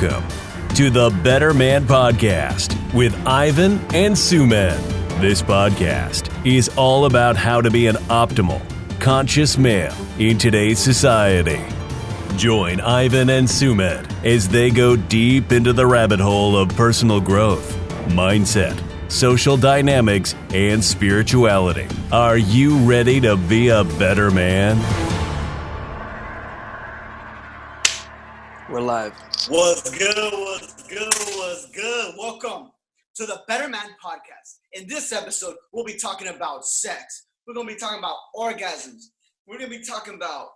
Welcome to the Better Man Podcast with Ivan and Sumedh. This podcast is all about how to be an optimal, conscious male in today's society. Join Ivan and Sumedh as they go deep into the rabbit hole of personal growth, mindset, social dynamics, and spirituality. Are you ready to be a better man? We're live. What's good? Welcome to the Better Man Podcast. In this episode, we'll be talking about sex. We're going to be talking about orgasms. We're going to be talking about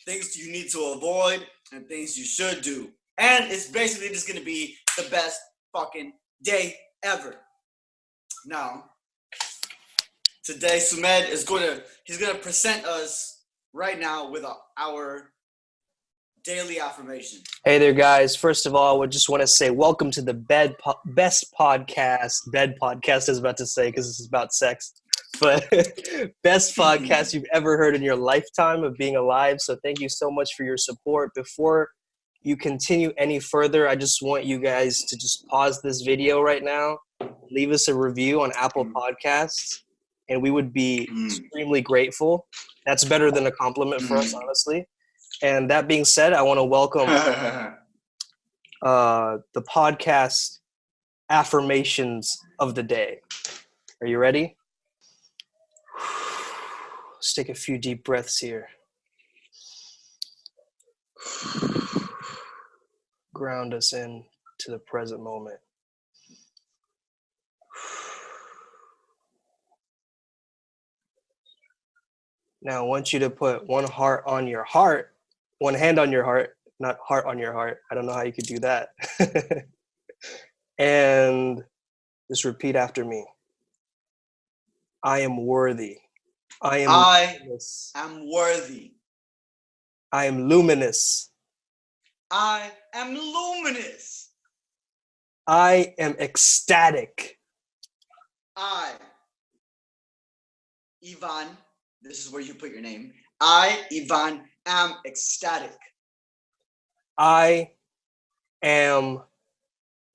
things you need to avoid and things you should do. And it's basically just going to be the best fucking day ever. Now, today Sumedh is going to present us right now with our daily affirmation. Hey there, guys. First of all, I just want to say welcome to the best podcast. Bed podcast, I was about to say, because this is about sex. But best podcast you've ever heard in your lifetime of being alive. So thank you so much for your support. Before you continue any further, I just want you guys to just pause this video right now. Leave us a review on Apple Podcasts, and we would be extremely grateful. That's better than a compliment for us, honestly. And that being said, I want to welcome the podcast affirmations of the day. Are you ready? Let's take a few deep breaths here. Ground us in to the present moment. Now, I want you to put one hand on your heart, not heart on your heart. I don't know how you could do that. And just repeat after me. I am worthy. I am worthy. I am luminous. I am luminous. I am ecstatic. Ivan, this is where you put your name. I, Ivan, am ecstatic. I am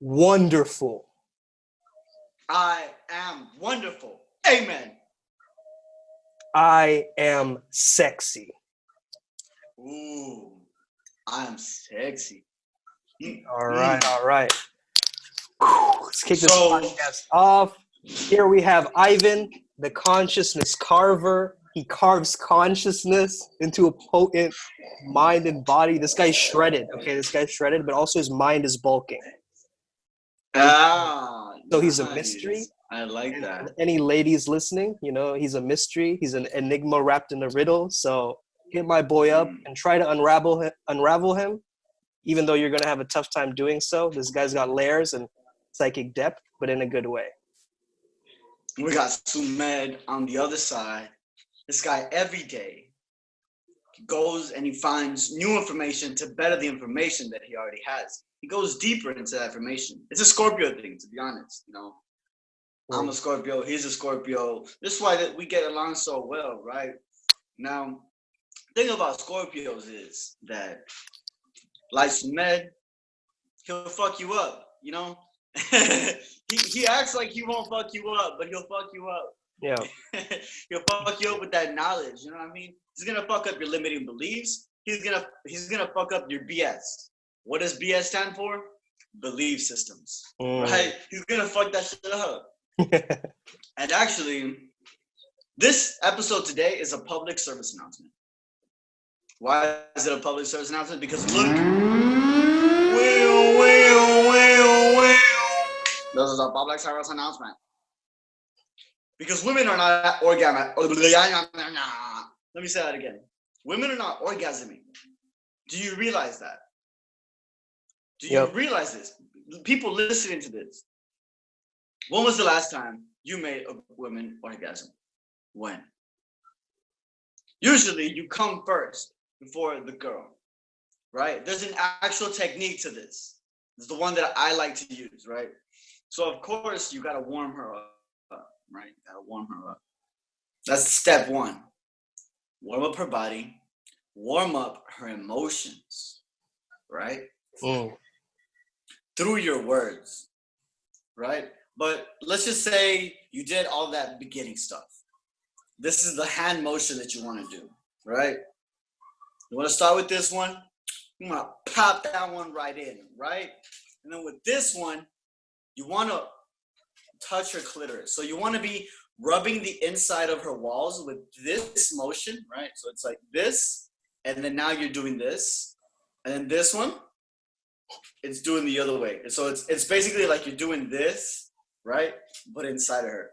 wonderful. I am wonderful. Amen. I am sexy. Ooh, I am sexy. All right. Let's kick this podcast off. Here we have Ivan, the Consciousness Carver. He carves consciousness into a potent mind and body. This guy's shredded. Okay, but also his mind is bulking. So he's a mystery. I like that. Any ladies listening, he's a mystery. He's an enigma wrapped in a riddle. So hit my boy up and try to unravel him, even though you're going to have a tough time doing so. This guy's got layers and psychic depth, but in a good way. We got Sumedh on the other side. This guy every day goes and he finds new information to better the information that he already has. He goes deeper into that information. It's a Scorpio thing, to be honest. I'm a Scorpio. He's a Scorpio. This is why we get along so well, right? Now, the thing about Scorpios is that, like Sumedh, he'll fuck you up, he acts like he won't fuck you up, but he'll fuck you up. Yeah. He'll fuck you up with that knowledge, you know what I mean? He's gonna fuck up your limiting beliefs. He's gonna fuck up your BS. What does BS stand for? Belief systems. Right? He's gonna fuck that shit up. And actually, this episode today is a public service announcement. Why is it a public service announcement? Because look, this is a public service announcement. Because women are not orgasming. Let me say that again. Women are not orgasming. Do you realize that? Do you realize this? People listening to this. When was the last time you made a woman orgasm? When? Usually you come first before the girl, right? There's an actual technique to this. It's the one that I like to use, right? So of course you gotta warm her up. Right? Gotta warm her up. That's step one. Warm up her body, warm up her emotions, right? through your words, right? But let's just say you did all that beginning stuff. This is the hand motion that you want to do, right? You want to start with this one? You want to pop that one right in, right? And then with this one, you want to touch her clitoris. So you want to be rubbing the inside of her walls with this motion, right? So it's like this, and then now you're doing this, and then this one, it's doing the other way. So it's basically like you're doing this, right? But inside of her.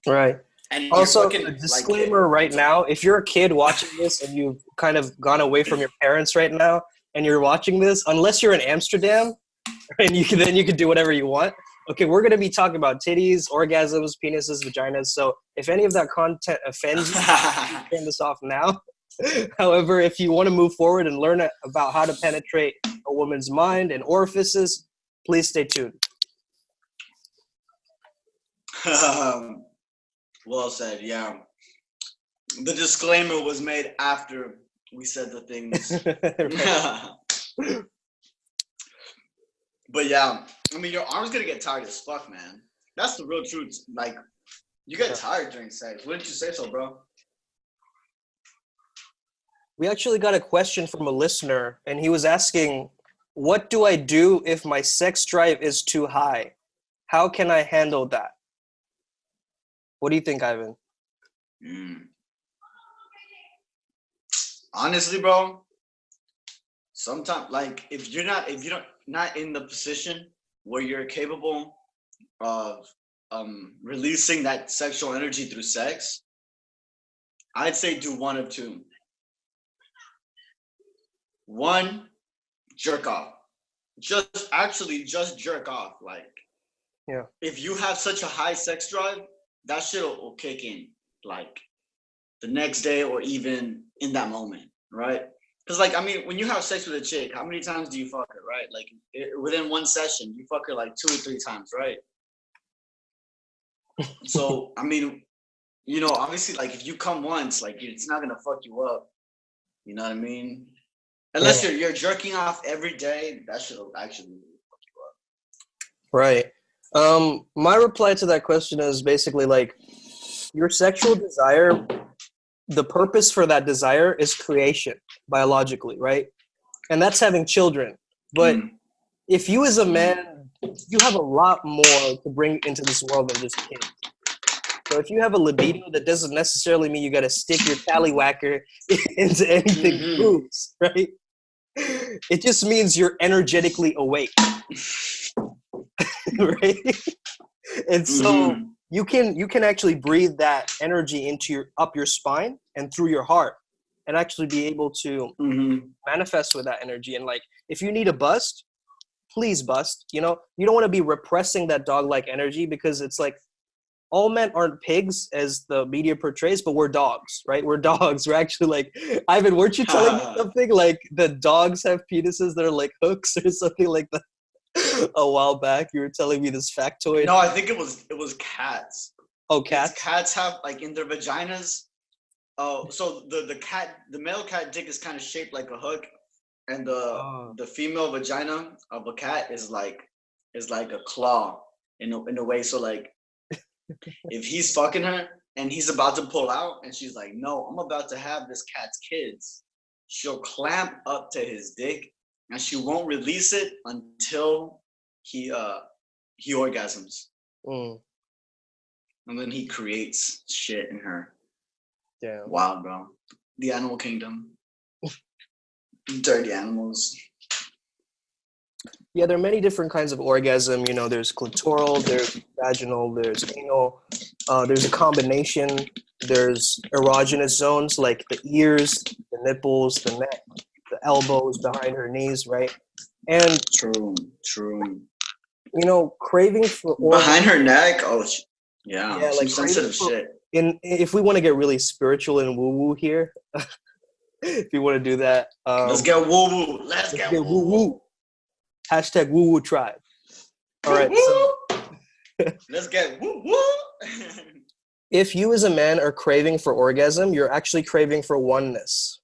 Right. And also, a disclaimer right now, if you're a kid watching this and you've kind of gone away from your parents right now and you're watching this, unless you're in Amsterdam and you can do whatever you want. Okay, we're going to be talking about titties, orgasms, penises, vaginas. So if any of that content offends you, turn this off now. However, if you want to move forward and learn about how to penetrate a woman's mind and orifices, please stay tuned. Well said, yeah. The disclaimer was made after we said the things. But yeah, I mean, your arm's gonna get tired as fuck, man. That's the real truth. Like, you get tired during sex. Wouldn't you say so, bro? We actually got a question from a listener, and he was asking, what do I do if my sex drive is too high? How can I handle that? What do you think, Ivan? Honestly, bro, sometimes, like, if you're not in the position where you're capable of releasing that sexual energy through sex, I'd say do one of two. One, jerk off. Just jerk off. Like, yeah. If you have such a high sex drive, that shit will kick in, like, the next day or even in that moment, right? Because, like, I mean, when you have sex with a chick, how many times do you fuck her, right? Like, within one session, you fuck her like 2 or 3 times, right? So, I mean, you know, obviously, like, if you come once, like, it's not gonna fuck you up. You know what I mean? Unless you're jerking off every day, that should actually fuck you up. Right. My reply to that question is basically like, your sexual desire, the purpose for that desire is creation, biologically, right? And that's having children. But if you as a man, you have a lot more to bring into this world than just kids. So if you have a libido, that doesn't necessarily mean you got to stick your tallywhacker into anything moves, right? It just means you're energetically awake. Right? And so you can actually breathe that energy into up your spine and through your heart and actually be able to manifest with that energy. And like, if you need a bust, please bust. You know, you don't want to be repressing that dog-like energy, because it's like, all men aren't pigs as the media portrays, but we're dogs, right? We're dogs. We're actually like, Ivan, weren't you telling me something like the dogs have penises that are like hooks or something like that? A while back, you were telling me this factoid. No, I think it was cats. Oh, cats? Cats have, like, in their vaginas. Oh, so the male cat dick is kind of shaped like a hook, and the female vagina of a cat is like a claw in a way. So, like, if he's fucking her and he's about to pull out, and she's like, "No, I'm about to have this cat's kids," she'll clamp up to his dick, and she won't release it until he orgasms. And then he creates shit in her. Damn. Wild, bro. The animal kingdom. Dirty animals. Yeah, there are many different kinds of orgasm. You know, there's clitoral, there's vaginal, there's anal. There's a combination. There's erogenous zones like the ears, the nipples, the neck, the elbows, behind her knees, right? And True. You know, craving for orgasm, behind her neck. Oh, yeah, some like sensitive shit. If we want to get really spiritual and woo-woo here, if you want to do that, let's get woo-woo. Let's get woo-woo. Hashtag woo-woo tribe. All right. So, let's get woo-woo. If you as a man are craving for orgasm, you're actually craving for oneness.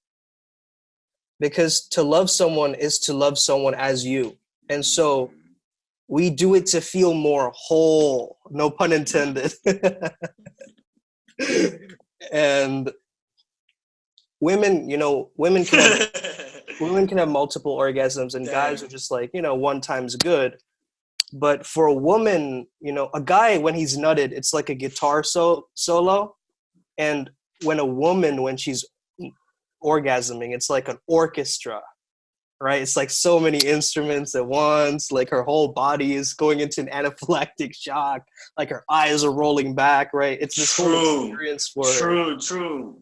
Because to love someone is to love someone as you. And so we do it to feel more whole, no pun intended. And women, women can have multiple orgasms, and guys are just like, one time's good. But for a woman, a guy, when he's nutted, it's like a guitar solo. And when a woman, when she's orgasming, it's like an orchestra, right? It's like so many instruments at once. Like her whole body is going into an anaphylactic shock. Like her eyes are rolling back, right? It's this whole experience for her. True.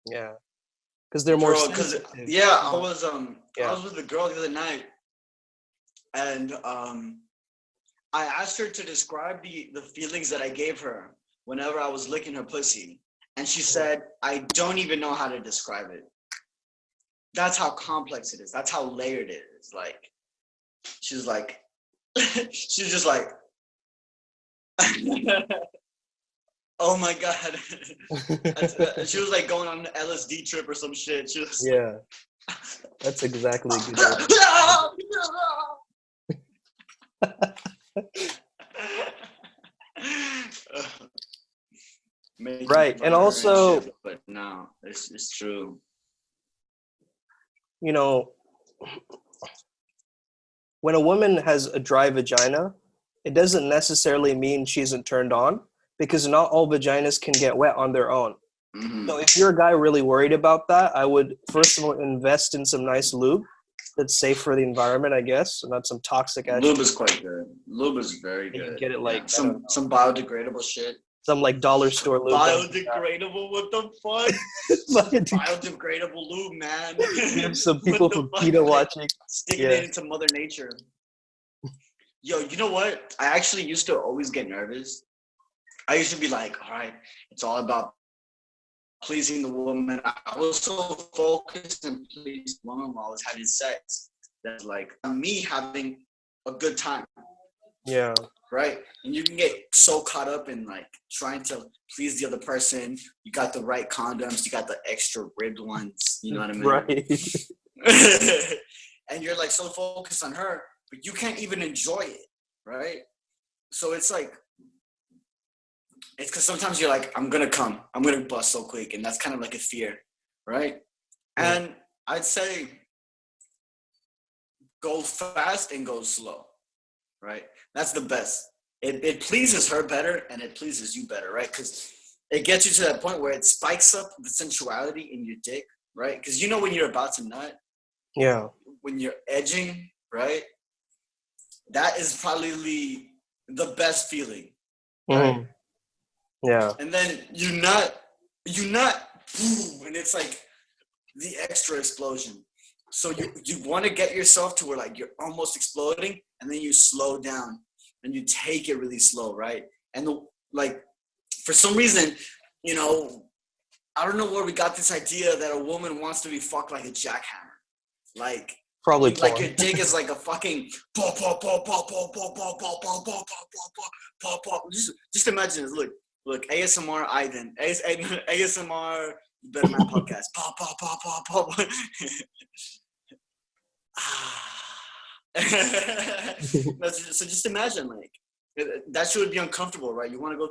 Yeah. Because they're more sensitive. I was with a girl the other night, and I asked her to describe the feelings that I gave her whenever I was licking her pussy, and she said, I don't even know how to describe it. That's how complex it is. That's how layered it is. Like, she's like, she's just like, oh my God. She was like going on an LSD trip or some shit. She was that's exactly good. Right. And also, shit, but no, it's true. When a woman has a dry vagina, it doesn't necessarily mean she isn't turned on, because not all vaginas can get wet on their own. Mm-hmm. So if you're a guy really worried about that, I would first of all invest in some nice lube that's safe for the environment, I guess, and not some toxic ass. Lube is quite good. Lube is very good. You can get it like some biodegradable shit. Some like dollar store lube. Biodegradable? What the fuck? Biodegradable lube, man. We have some people from PETA watching. Sticking it into Mother Nature. Yo, you know what? I actually used to always get nervous. I used to be like, all right, it's all about pleasing the woman. I was so focused on pleasing the woman while I was having sex. That's like me having a good time. Yeah. Right? And you can get so caught up in like trying to please the other person. You got the right condoms, you got the extra ribbed ones, you know what I mean? Right. And you're like so focused on her, but you can't even enjoy it, right? So it's like, it's because sometimes you're like, I'm gonna bust so quick, and that's kind of like a fear, right? Yeah. And I'd say go fast and go slow, right? That's the best. It pleases her better, and it pleases you better, right? Because it gets you to that point where it spikes up the sensuality in your dick, right? Because you know when you're about to nut, when you're edging, right? That is probably the best feeling, right? Mm. Yeah. And then you nut, boom, and it's like the extra explosion. So you want to get yourself to where like you're almost exploding, and then you slow down and you take it really slow, right? And like for some reason, I don't know where we got this idea that a woman wants to be fucked like a jackhammer, like probably like your dick is like a fucking pop pop pop pop pop pop pop pop pop pop pop pop. Just imagine this. Look, ASMR Ivan, ASMR Better Man podcast. Pop pop pop pop pop. So just imagine, like, that shit would be uncomfortable, right? You want to go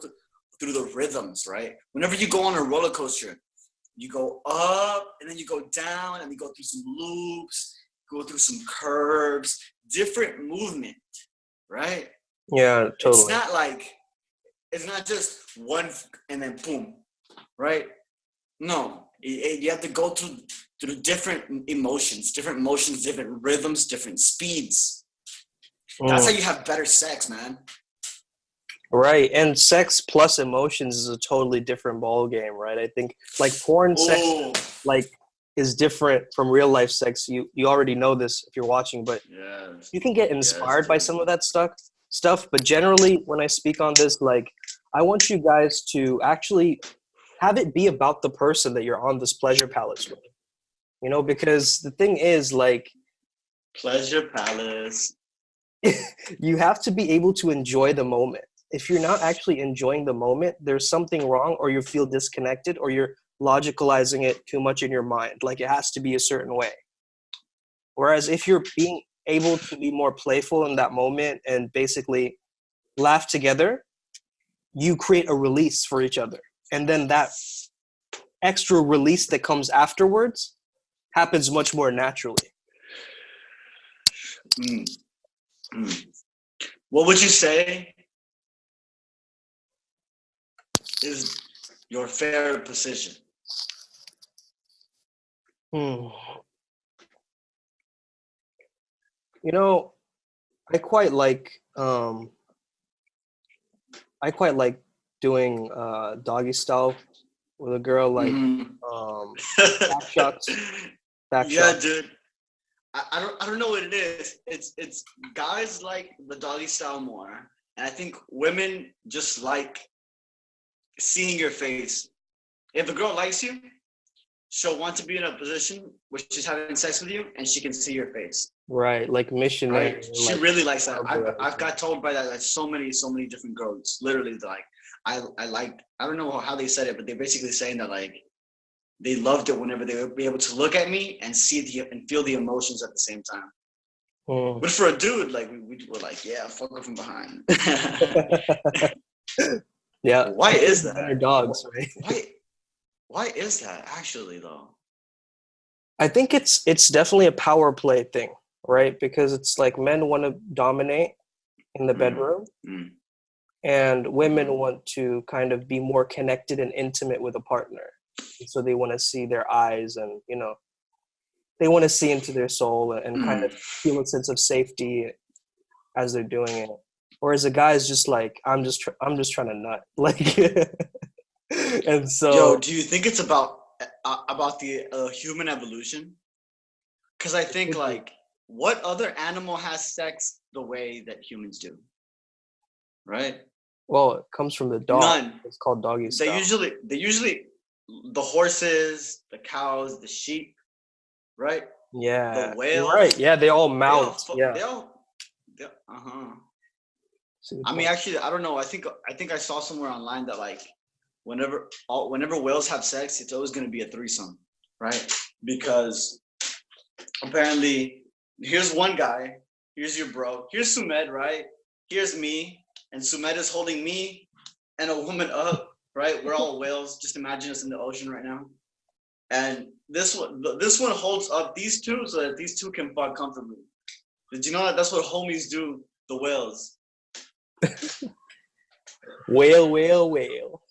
through the rhythms, right? Whenever you go on a roller coaster, you go up and then you go down, and you go through some loops, go through some curves, different movement, right? Yeah, totally. It's not just one and then boom, right? No, you have to go through different emotions, different rhythms, different speeds. That's how you have better sex, man. Right, and sex plus emotions is a totally different ball game, right? I think like porn sex, like, is different from real life sex. You already know this if you're watching, but you can get inspired by some of that stuff. But generally, when I speak on this, like, I want you guys to actually have it be about the person that you're on this pleasure palace with. Because the thing is, like, pleasure palace. You have to be able to enjoy the moment. If you're not actually enjoying the moment, there's something wrong, or you feel disconnected, or you're logicalizing it too much in your mind. Like, it has to be a certain way. Whereas if you're being able to be more playful in that moment and basically laugh together, you create a release for each other. And then that extra release that comes afterwards happens much more naturally. What would you say is your favorite position? You know, I quite like doing doggy style with a girl, like back shots. Dude. I don't know what it is. It's guys like the doggy style more, and I think women just like seeing your face. If a girl likes you, she'll want to be in a position where she's having sex with you and she can see your face. Right, like missionary. Right? She really likes that. I've got told by that like so many different girls. Literally, like I don't know how they said it, but they're basically saying that like they loved it whenever they would be able to look at me and and feel the emotions at the same time. But for a dude, like we were like, yeah, fuck her from behind. Yeah. Why is that? Better dogs, right? Why is that actually though? I think it's definitely a power play thing, right? Because it's like men want to dominate in the bedroom, and women want to kind of be more connected and intimate with a partner. So they want to see their eyes, and they want to see into their soul and kind of feel a sense of safety as they're doing it. Whereas a guy is just like, I'm just trying to nut, like. And so, yo, do you think it's about the human evolution? Because I think like, what other animal has sex the way that humans do? Right? Well, it comes from the dog. None. It's called doggy style. They usually the horses, the cows, the sheep, right? Yeah. The whales. Right. Yeah, they all mount. I mean, actually, I don't know. I think I saw somewhere online that like whenever whales have sex, it's always going to be a threesome, right? Because apparently, here's one guy, here's your bro, here's Sumedh, right? Here's me, and Sumedh is holding me and a woman up, right? We're all whales. Just imagine us in the ocean right now. And this one holds up these two so that these two can fuck comfortably. Did you know that that's what homies do, the whales? Whale.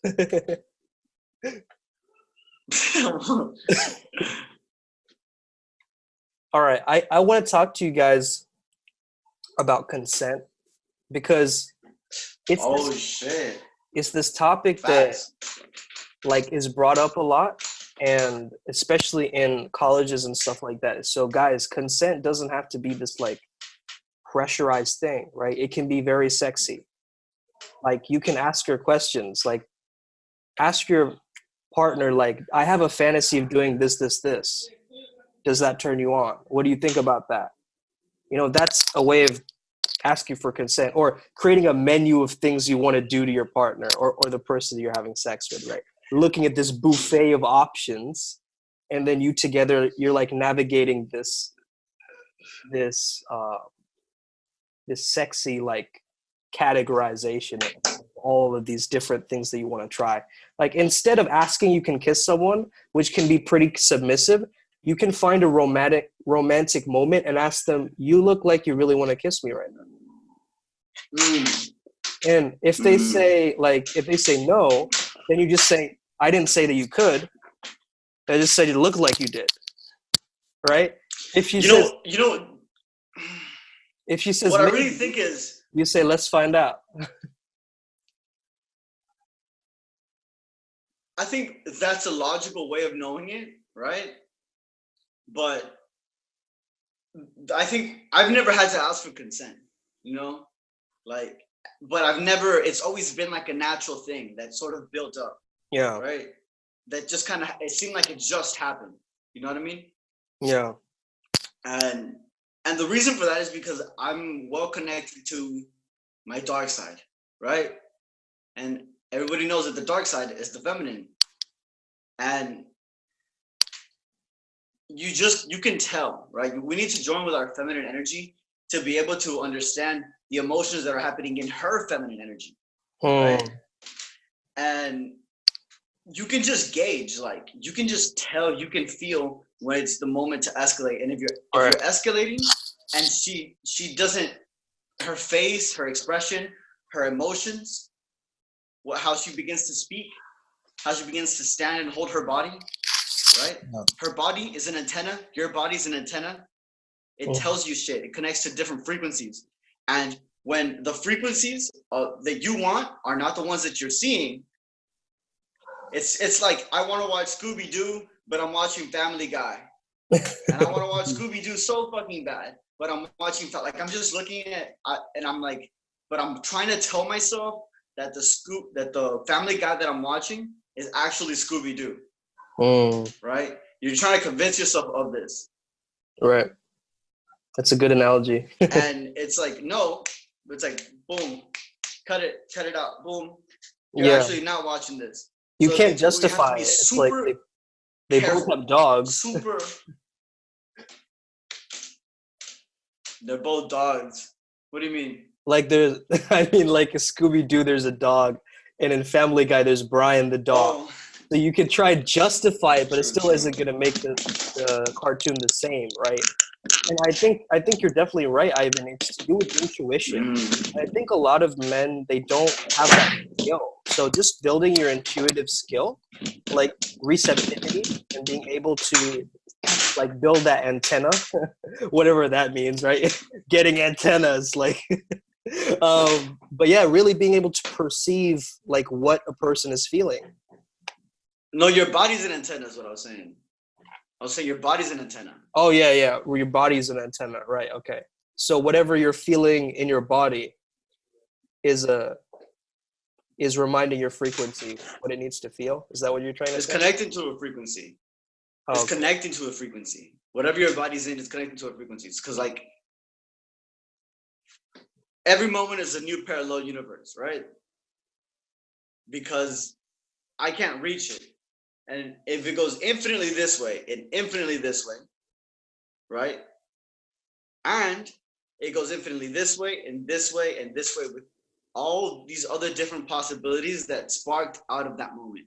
All right, I want to talk to you guys about consent, because it's this topic that like is brought up a lot, and especially in colleges and stuff like that. So guys, consent doesn't have to be this like pressurized thing, right? It can be very sexy. Like you can ask your questions, like ask your partner, like, I have a fantasy of doing this. Does that turn you on? What do you think about that? That's a way of asking for consent, or creating a menu of things you want to do to your partner or the person you're having sex with, right? Looking at this buffet of options, and then you together, you're like navigating this sexy like categorization of all of these different things that you want to try. Like instead of asking, you can kiss someone, which can be pretty submissive. You can find a romantic moment and ask them, you look like you really want to kiss me right now. And if they say no, then you just say, I didn't say that you could. I just said you look like you did. Right? If she says, what I really think is, you say, let's find out. I think that's a logical way of knowing it, right? But I think I've never had to ask for consent, like, but it's always been like a natural thing that sort of built up. Yeah. Right. That just kind of, it seemed like it just happened. You know what I mean? Yeah. And the reason for that is because I'm well connected to my dark side, right? And everybody knows that the dark side is the feminine. And you can tell, right? We need to join with our feminine energy to be able to understand the emotions that are happening in her feminine energy, right? And you can just gauge, like you can just tell, you can feel when it's the moment to escalate. And if you're escalating, and she doesn't, her face, her expression, her emotions, how she begins to speak, how she begins to stand and hold her body, right? Her body is an antenna. Your body's an antenna. It tells you shit. It connects to different frequencies. And when the frequencies that you want are not the ones that you're seeing, it's like, I want to watch Scooby-Doo, but I'm watching Family Guy. And I want to watch Scooby-Doo so fucking bad, but I'm watching, like, I'm just looking at, and I'm like, but I'm trying to tell myself that the Family Guy that I'm watching is actually Scooby-Doo. Right? You're trying to convince yourself of this. Right. That's a good analogy. And it's like, no, it's like, boom, cut it out, boom. You're actually not watching this. You can't justify it. It's like they both have dogs. They're both dogs. What do you mean? Like like a Scooby-Doo, there's a dog, and in Family Guy, there's Brian the dog. So you can try to justify it, but it still isn't going to make the cartoon the same, right? And I think you're definitely right, Ivan. It's to do with intuition. I think a lot of men, they don't have that skill. So just building your intuitive skill, like receptivity, and being able to like build that antenna, whatever that means, right? Getting antennas, like, but yeah, really being able to perceive like what a person is feeling. No, your body's an antenna is what I was saying. I was saying your body's an antenna. Oh, yeah. Well, your body's an antenna. Right, okay. So whatever you're feeling in your body is reminding your frequency what it needs to feel. Is that what you're trying to say? It's connecting to a frequency. It's connecting to a frequency. Whatever your body's in is connecting to a frequency. Because, like, every moment is a new parallel universe, right? Because I can't reach it. And if it goes infinitely this way and infinitely this way, right? And it goes infinitely this way and this way and this way, with all these other different possibilities that sparked out of that moment.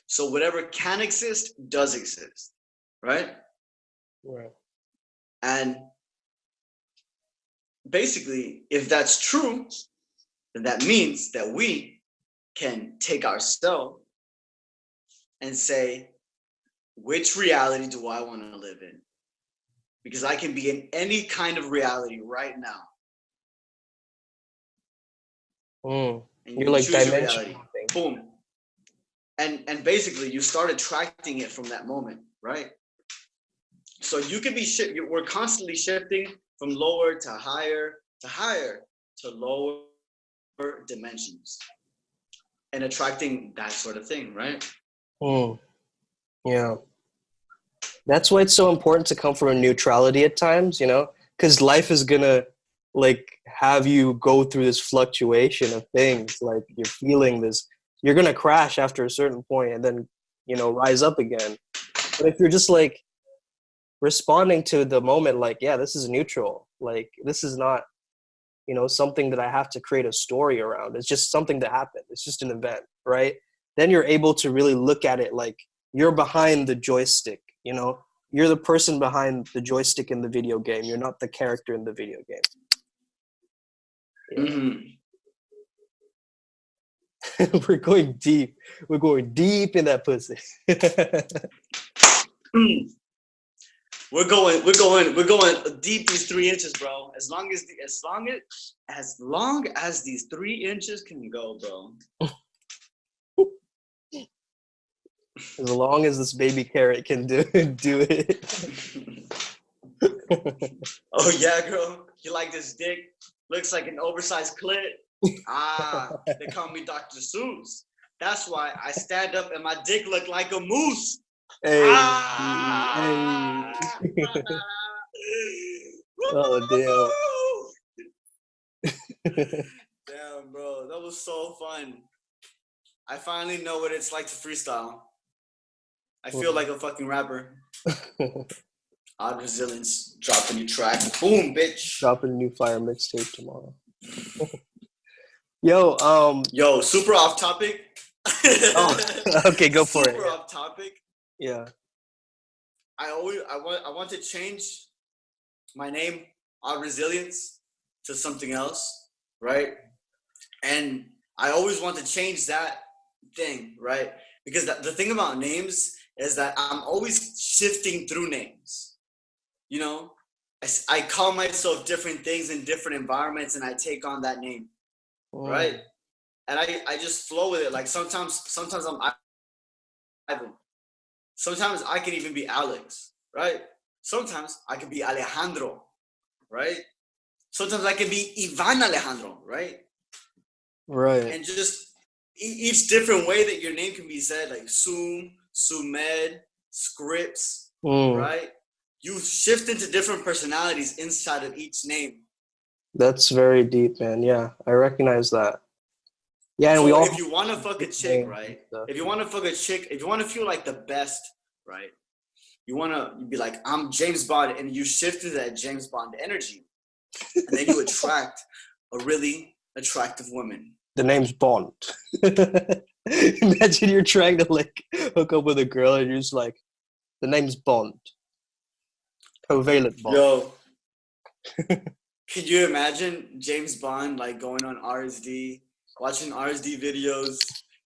So whatever can exist does exist, right? Right. And basically, if that's true, then that means that we can take ourselves and say, which reality do I want to live in? Because I can be in any kind of reality right now. And you're like dimension. Boom. And basically you start attracting it from that moment, right? So you can be we're constantly shifting from lower to higher to lower dimensions and attracting that sort of thing, right? Yeah. That's why it's so important to come from a neutrality at times, you know, because life is gonna like have you go through this fluctuation of things. Like you're feeling this, you're gonna crash after a certain point and then, you know, rise up again. But if you're just like responding to the moment, like, yeah, this is neutral. Like this is not, you know, something that I have to create a story around. It's just something that happened. It's just an event, right? Then you're able to really look at it like you're behind the joystick, you know? You're the person behind the joystick in the video game. You're not the character in the video game. Yeah. We're going deep. We're going deep in that pussy. We're going deep these 3 inches, bro. As long as these 3 inches can go, bro. As long as this baby carrot can do it. Oh yeah, girl. You like this dick? Looks like an oversized clit. They call me Dr. Seuss. That's why I stand up and my dick look like a moose. Hey. Oh Damn, bro. That was so fun. I finally know what it's like to freestyle. I feel like a fucking rapper. Odd Resilience, drop a new track. Boom, bitch. Dropping a new fire mixtape tomorrow. Yo, Yo, super off topic. Oh, okay, go for it. Super off topic. Yeah. I want to change my name, Odd Resilience, to something else, right? And I always want to change that thing, right? Because the thing about names is that I'm always shifting through names. You know, I call myself different things in different environments, and I take on that name, right? And I just flow with it. Like sometimes I'm Ivan. Sometimes I can even be Alex, right? Sometimes I can be Alejandro, right? Sometimes I can be Ivan Alejandro, right? Right. And just each different way that your name can be said, like Sumedh, Scripts, right? You shift into different personalities inside of each name. That's very deep, man. Yeah, I recognize that. Yeah, and so we all. If you want to fuck a chick, right? If you want to fuck a chick, if you want to feel like the best, right? You want to be like, I'm James Bond, and you shift into that James Bond energy, and then you attract a really attractive woman. The name's Bond. Imagine you're trying to like hook up with a girl, and you're just like, the name's Bond. Covalent Bond. Yo, could you imagine James Bond like going on RSD, watching RSD videos,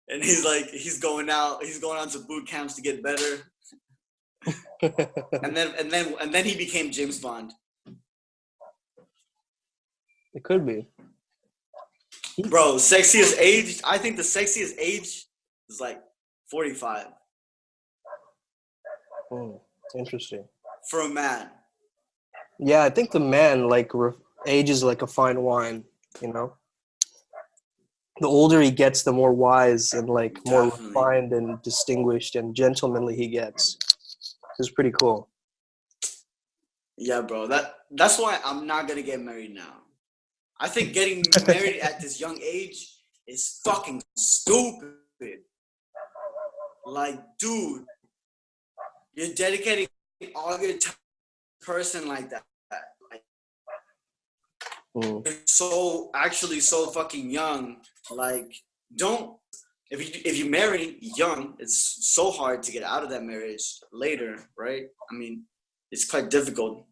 and he's going out to boot camps to get better, and then he became James Bond. It could be. Bro, sexiest age? I think the sexiest age is like 45. Interesting. For a man. Yeah, I think the man like ages like a fine wine, you know? The older he gets, the more wise and like more refined and distinguished and gentlemanly he gets. It's pretty cool. Yeah, bro. That's why I'm not gonna get married now. I think getting married at this young age is fucking stupid. Like, dude, you're dedicating all your time to a person like that. Like, you're so fucking young. Like, if you marry young, it's so hard to get out of that marriage later, right? I mean, it's quite difficult.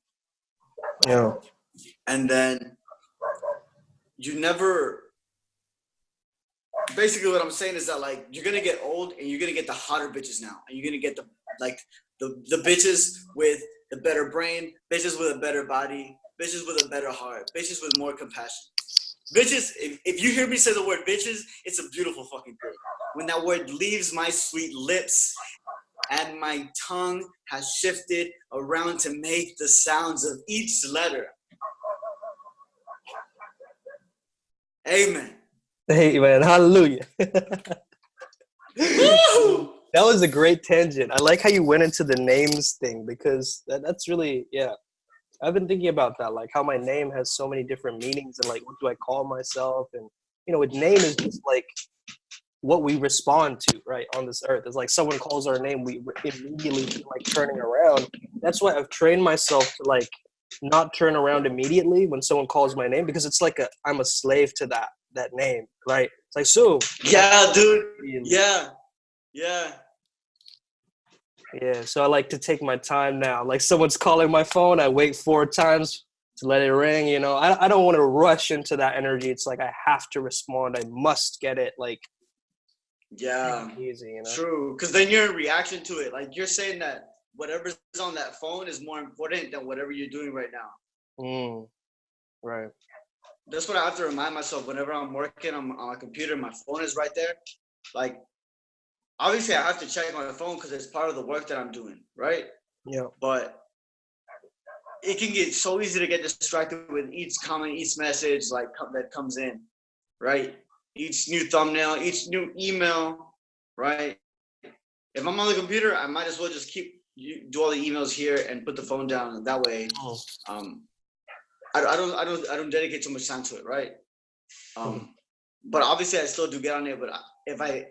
Yeah. And then you never. Basically, what I'm saying is that like you're gonna get old and you're gonna get the hotter bitches now, and you're gonna get the bitches with the better brain, bitches with a better body, bitches with a better heart, bitches with more compassion. Bitches, if you hear me say the word bitches, it's a beautiful fucking thing. When that word leaves my sweet lips and my tongue has shifted around to make the sounds of each letter. Amen. Hey, man, hallelujah. That was a great tangent. I like how you went into the names thing because that's really, yeah. I've been thinking about that, like how my name has so many different meanings and like what do I call myself? And, you know, with name is just like what we respond to, right, on this earth. It's like someone calls our name, we immediately feel like turning around. That's why I've trained myself to like not turn around immediately when someone calls my name because it's like I'm a slave to that name, right? It's like, so. Yeah, dude. Yeah. Yeah, so I like to take my time now. Like someone's calling my phone, I wait 4 times to let it ring, you know. I don't want to rush into that energy. It's like I have to respond. I must get it, like, yeah, easy, you know? True, because then you're in reaction to it. Like you're saying that whatever's on that phone is more important than whatever you're doing right now. Right. That's what I have to remind myself whenever I'm working on my computer, my phone is right there. Like, obviously I have to check my phone because it's part of the work that I'm doing, right? Yeah. But it can get so easy to get distracted with each comment, each message like that comes in, right? Each new thumbnail, each new email, right? If I'm on the computer, I might as well just do all the emails here and put the phone down. That way, I don't dedicate too much time to it, right? But obviously I still do get on it. But if I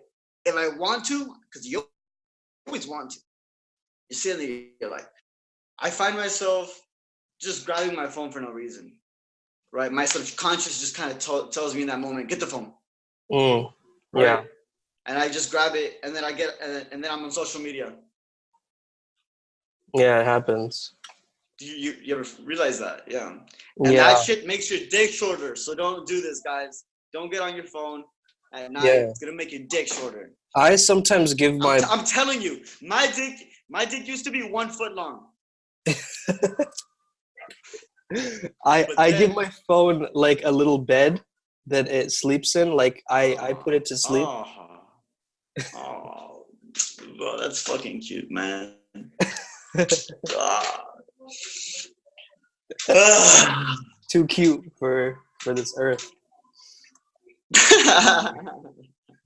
want to, because you always want to, you sit there, you're like, I find myself just grabbing my phone for no reason, right? My subconscious just kind of tells me in that moment, get the phone. Right? Yeah. And I just grab it, and then and then I'm on social media. Yeah, it happens. You ever realize that? Yeah. And that shit makes your dick shorter. So don't do this, guys. Don't get on your phone at night. Yeah. It's gonna make your dick shorter. I sometimes give my. I'm telling you, my dick used to be 1 foot long. I give my phone like a little bed that it sleeps in. Like I put it to sleep. Oh, bro, that's fucking cute, man. Too cute for this earth.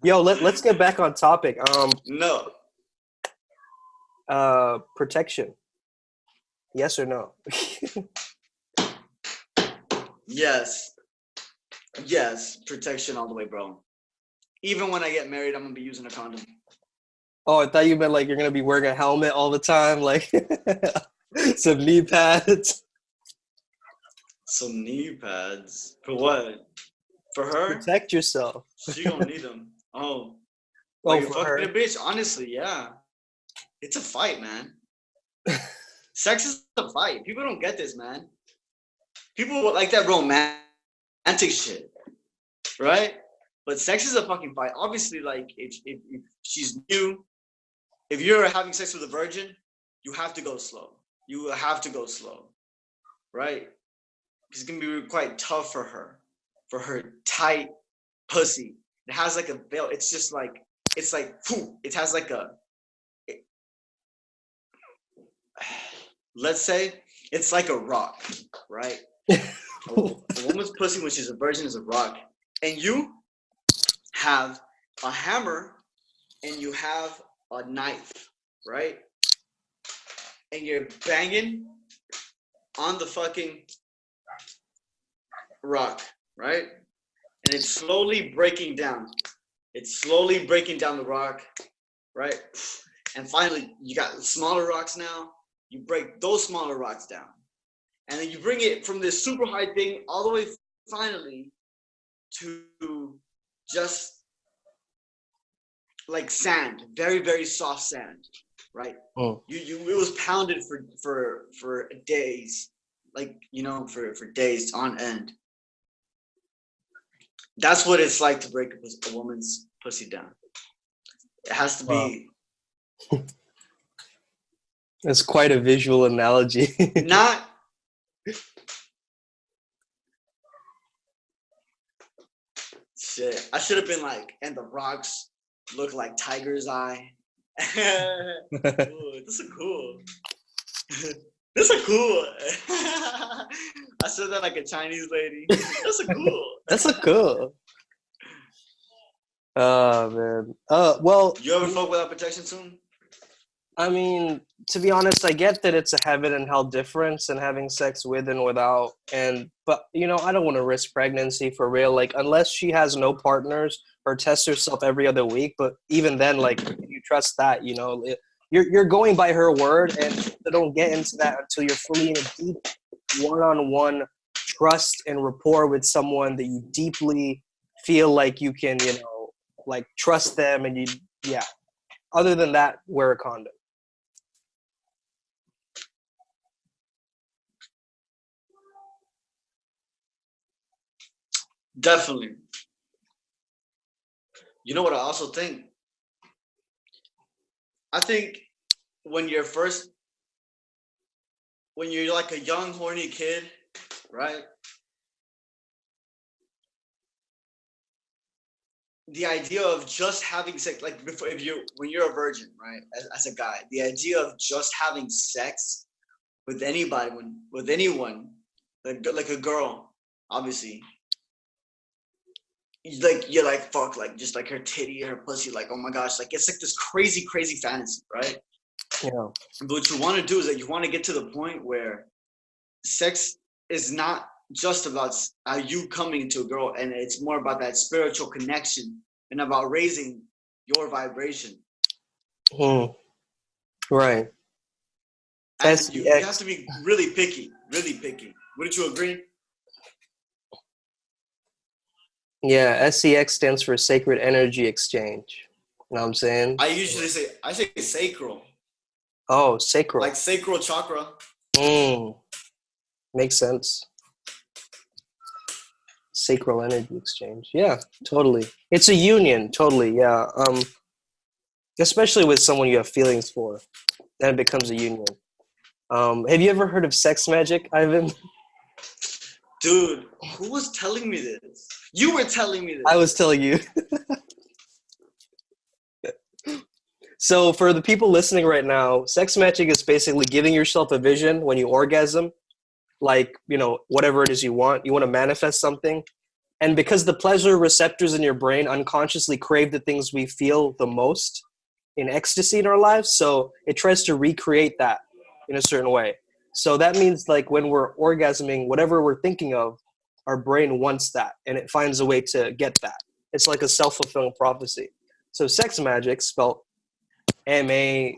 Yo, let's get back on topic. No. Protection. Yes or no? Yes. Yes, protection all the way, bro. Even when I get married, I'm gonna be using a condom. Oh, I thought you meant like you're gonna be wearing a helmet all the time, like some knee pads. Some knee pads for what? For her? Protect yourself. She don't need them. Oh, you're fucking her. A bitch. Honestly, yeah. It's a fight, man. Sex is a fight. People don't get this, man. People like that romantic shit, right? But sex is a fucking fight. Obviously, like if she's new, if you're having sex with a virgin, you have to go slow. You have to go slow, right? It's gonna be quite tough for her tight pussy. It has like a veil. It's just like it has like let's say it's like a rock, right? A woman's pussy when she's a virgin is a rock, and you have a hammer and you have a knife, right? And you're banging on the fucking rock, right? And it's slowly breaking down. It's slowly breaking down the rock, right? And finally, you got smaller rocks now. You break those smaller rocks down. And then you bring it from this super high thing all the way finally to just like sand, very, very soft sand, right? Oh. It was pounded for days, like, you know, for days on end. That's what it's like to break a woman's pussy down. It has to be. That's quite a visual analogy. Not. Shit. I should have been like, and the rocks look like tiger's eye. Ooh, this is cool. This is cool. I said that like a Chinese lady. That's a cool. That's a cool. Oh man. Well. You ever fuck without protection soon? I mean, to be honest, I get that it's a heaven and hell difference in having sex with and without. But you know, I don't want to risk pregnancy for real. Like, unless she has no partners or tests herself every other week. But even then, like, you trust that, you know, you're going by her word, and they don't get into that until you're fully in a deep one-on-one trust and rapport with someone that you deeply feel like you can, you know, like trust them, and yeah. Other than that, wear a condom. Definitely. You know what I also think? I think when you're like a young, horny kid, right? The idea of just having sex, like when you're a virgin, right? As a guy, the idea of just having sex with anybody, with anyone, like a girl, obviously, like you're like fuck, like just like her titty, her pussy, like oh my gosh, like it's like this crazy, crazy fantasy, right? Yeah. But what you want to do is that you want to get to the point where sex is not just about you coming to a girl, and it's more about that spiritual connection and about raising your vibration. Right. And you have SEX. to be really picky, really picky. Wouldn't you agree? Yeah, SEX stands for Sacred Energy Exchange. You know what I'm saying? I say sacral, Oh, sacral. like sacral chakra. Makes sense. Sacral energy exchange. Yeah, totally. It's a union, totally. Yeah. Especially with someone you have feelings for, then it becomes a union. Have you ever heard of sex magic, Ivan? Dude, who was telling me this? You were telling me this. I was telling you. So for the people listening right now, sex magic is basically giving yourself a vision when you orgasm, like, you know, whatever it is you want to manifest something. And because the pleasure receptors in your brain unconsciously crave the things we feel the most in ecstasy in our lives, so it tries to recreate that in a certain way. So that means like when we're orgasming, whatever we're thinking of, our brain wants that and it finds a way to get that. It's like a self-fulfilling prophecy. So sex magic, spelled Magick,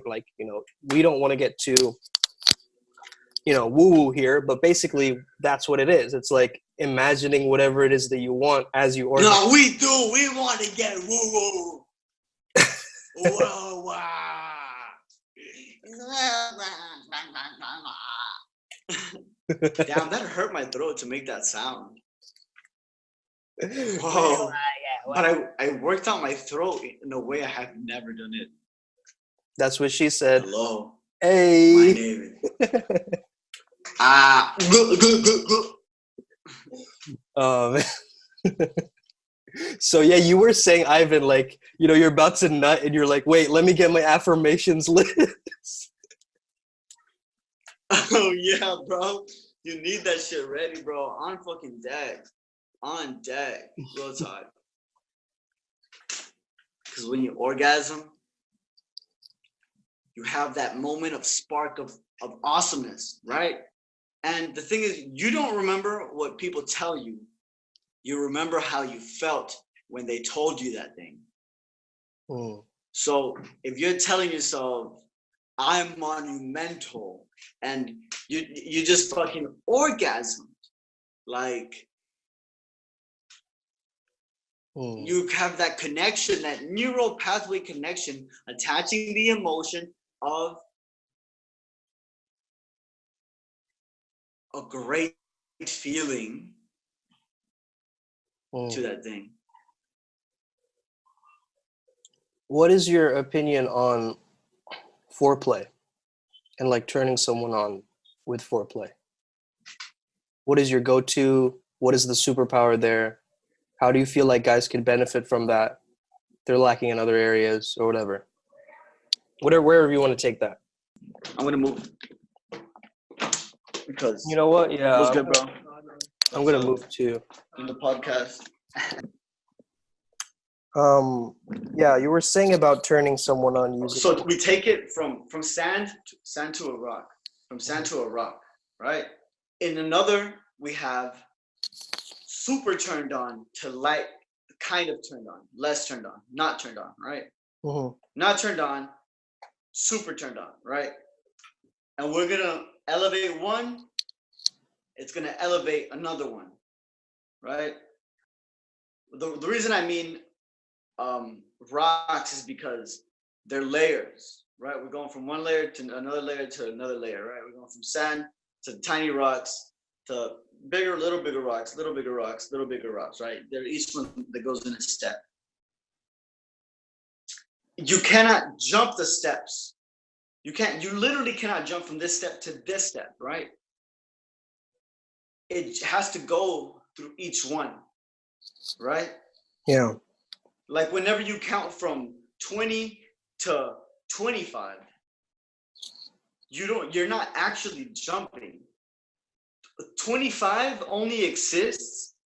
like, you know, we don't want to get too, you know, woo-woo here, but basically that's what it is. It's like imagining whatever it is that you want as you orgasm. No, we do. We want to get woo-woo. Whoa, wow. Damn, that hurt my throat to make that sound. Whoa. But I worked out my throat in a way I have never done it. That's what she said. Hello. Hey. My name is... So yeah, you were saying, Ivan, like, you know, you're about to nut and you're like, wait, let me get my affirmations list. Oh yeah, bro. You need that shit ready, bro. On fucking deck. On deck. Real talk. Because when you orgasm, you have that moment of spark of awesomeness, right? And the thing is, you don't remember what people tell you. You remember how you felt when they told you that thing. So if you're telling yourself, I'm monumental, and you just fucking orgasmed, like, you have that connection, that neural pathway connection, attaching the emotion of a great feeling to that thing. What is your opinion on foreplay and like turning someone on with foreplay? What is your go-to? What is the superpower there? How do you feel like guys can benefit from that? They're lacking in other areas or whatever. Wherever you want to take that. I'm gonna move because you know what? Yeah, what's good, bro? I'm gonna move too. In the podcast. Yeah, you were saying about turning someone on using. So we take it from sand to a rock, from sand to a rock, right? In another, we have super turned on to light, kind of turned on, less turned on, not turned on, right? Not turned on, super turned on, right? And we're gonna elevate one, it's gonna elevate another one, right? The reason I mean rocks is because they're layers, right? We're going from one layer to another layer to another layer, right? We're going from sand to tiny rocks to bigger, little bigger rocks, little bigger rocks, little bigger rocks, right? They're each one that goes in a step. You cannot jump the steps. You literally cannot jump from this step to this step, right? It has to go through each one, right? Yeah. Like whenever you count from 20 to 25, you're not actually jumping. 25 only exists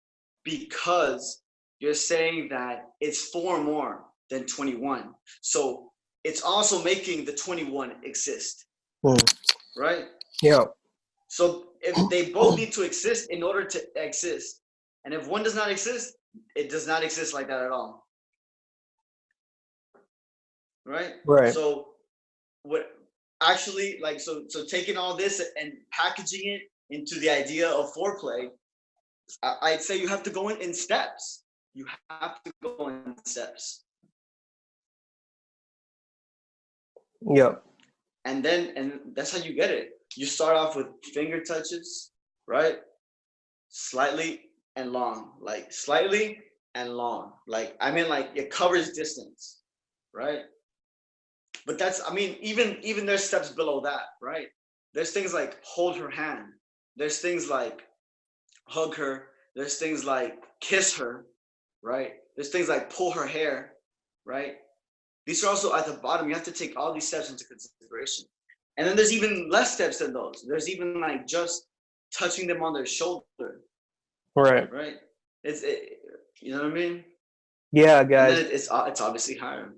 because you're saying that it's 4 more than 21. So it's also making the 21 exist, right? Yeah. So if they both need to exist in order to exist, and if one does not exist, it does not exist like that at all. Right? Right. So what actually, like, so taking all this and packaging it into the idea of foreplay, I'd say you have to go in steps. You have to go in steps. Yep. And that's how you get it. You start off with finger touches, right? Slightly and long, like slightly and long. Like, I mean, like it covers distance, right? But that's, I mean, even there's steps below that, right? There's things like hold her hand. There's things like hug her. There's things like kiss her, right? There's things like pull her hair, right? These are also at the bottom. You have to take all these steps into consideration. And then there's even less steps than those. There's even like just touching them on their shoulder. Right. Right. You know what I mean? Yeah, guys. And then it's obviously higher.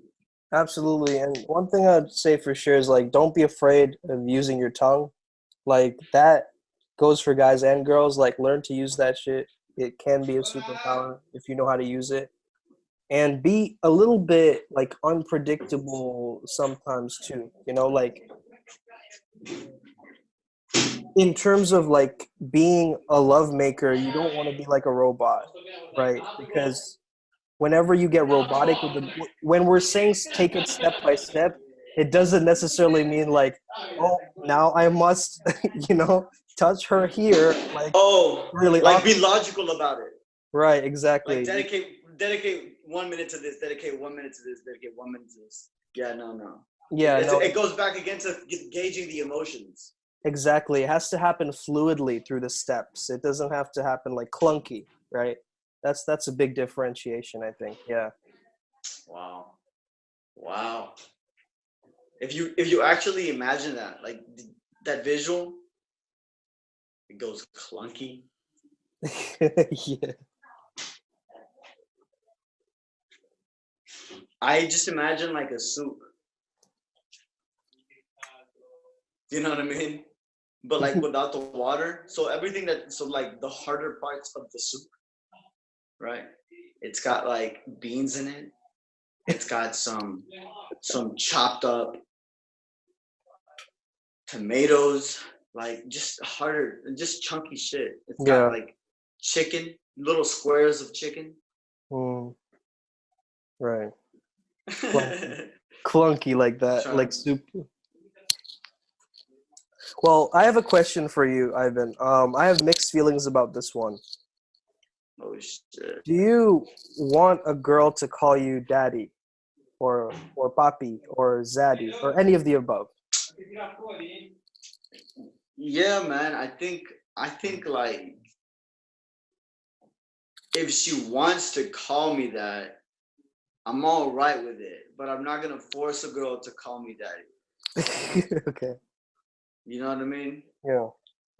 Absolutely. And one thing I'd say for sure is like, don't be afraid of using your tongue. Like that goes for guys and girls. Like, learn to use that shit. It can be a superpower if you know how to use it. And be a little bit like unpredictable sometimes too. You know, like in terms of like being a lovemaker, you don't want to be like a robot, right? Because whenever you get robotic when we're saying take it step by step, it doesn't necessarily mean like, oh, now I must, touch her here, like really like awkward. be logical about it. Right, exactly. Like dedicate 1 minute to this, dedicate 1 minute to this, dedicate 1 minute to this. Yeah, no. Yeah, it goes back again to gauging the emotions. Exactly. It has to happen fluidly through the steps. It doesn't have to happen like clunky, right? That's a big differentiation, I think. Yeah. Wow. If you actually imagine that, like that visual, it goes clunky. Yeah. I just imagine like a soup. You know what I mean? But like without the water. So like the harder parts of the soup, right? It's got like beans in it. It's got some chopped up tomatoes, like just harder, just chunky shit. It's got like chicken, little squares of chicken. Right. Clunky like that, like soup. Well, I have a question for you, Ivan. I have mixed feelings about this one. Oh shit. Do you want a girl to call you daddy or papi or zaddy or any of the above? Yeah, man. I think like if she wants to call me that, I'm all right with it. But I'm not gonna force a girl to call me daddy. Okay. You know what I mean? Yeah.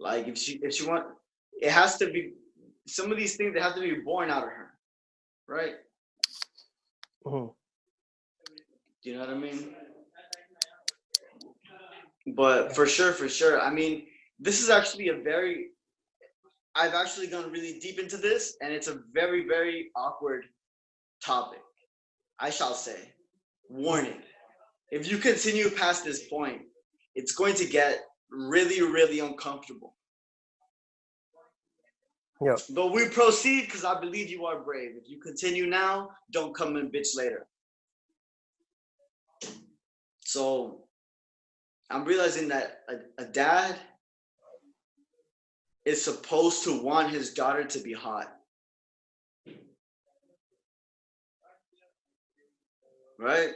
Like if she want, it has to be some of these things that have to be born out of her, right? Mm-hmm. Do you know what I mean? But for sure. I mean, this is actually I've actually gone really deep into this, and it's a very, very awkward topic. I shall say, warning, if you continue past this point, it's going to get really, really uncomfortable. Yeah. But we proceed because I believe you are brave. If you continue now, don't come and bitch later. So I'm realizing that a dad is supposed to want his daughter to be hot. Right?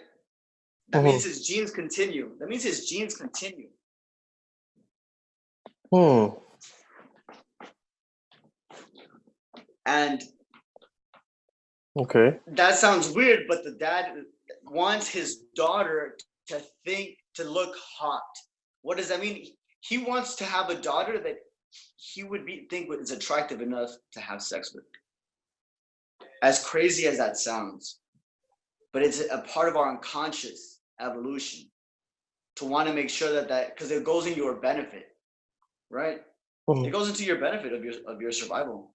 That means his genes continue. And okay. That sounds weird, but the dad wants his daughter to look hot. What does that mean? He wants to have a daughter that he would think is attractive enough to have sex with. As crazy as that sounds, but it's a part of our unconscious evolution to want to make sure that because it goes in your benefit, right? It goes into your benefit of your survival,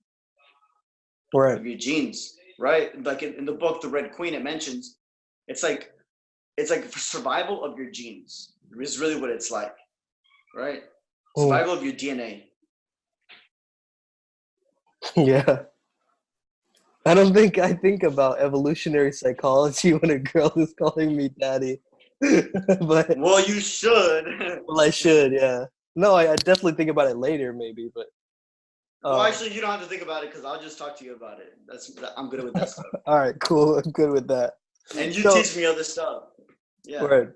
right? Of your genes, right? Like in the book The Red Queen, it mentions it's like for survival of your genes. is really what it's like, right? Survival of your DNA. Yeah. I think about evolutionary psychology when a girl is calling me daddy. But Well, you should. well, I should, yeah. No, I definitely think about it later, maybe, but Well, actually, you don't have to think about it because I'll just talk to you about it. I'm good with that stuff. all right, cool. I'm good with that. And you teach me other stuff. Yeah. Right.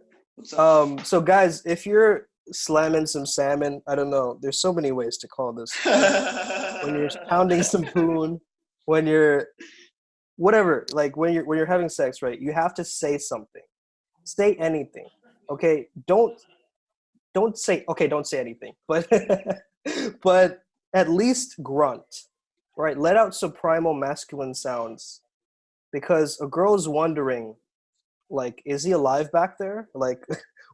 So guys, if you're slamming some salmon, I don't know. There's so many ways to call this. When you're pounding some poon, when you're whatever, like when you're having sex, right? You have to say something. Say anything. Okay? Don't say anything. But but at least grunt. Right? Let out some primal masculine sounds. Because a girl's wondering, like, is he alive back there? Like,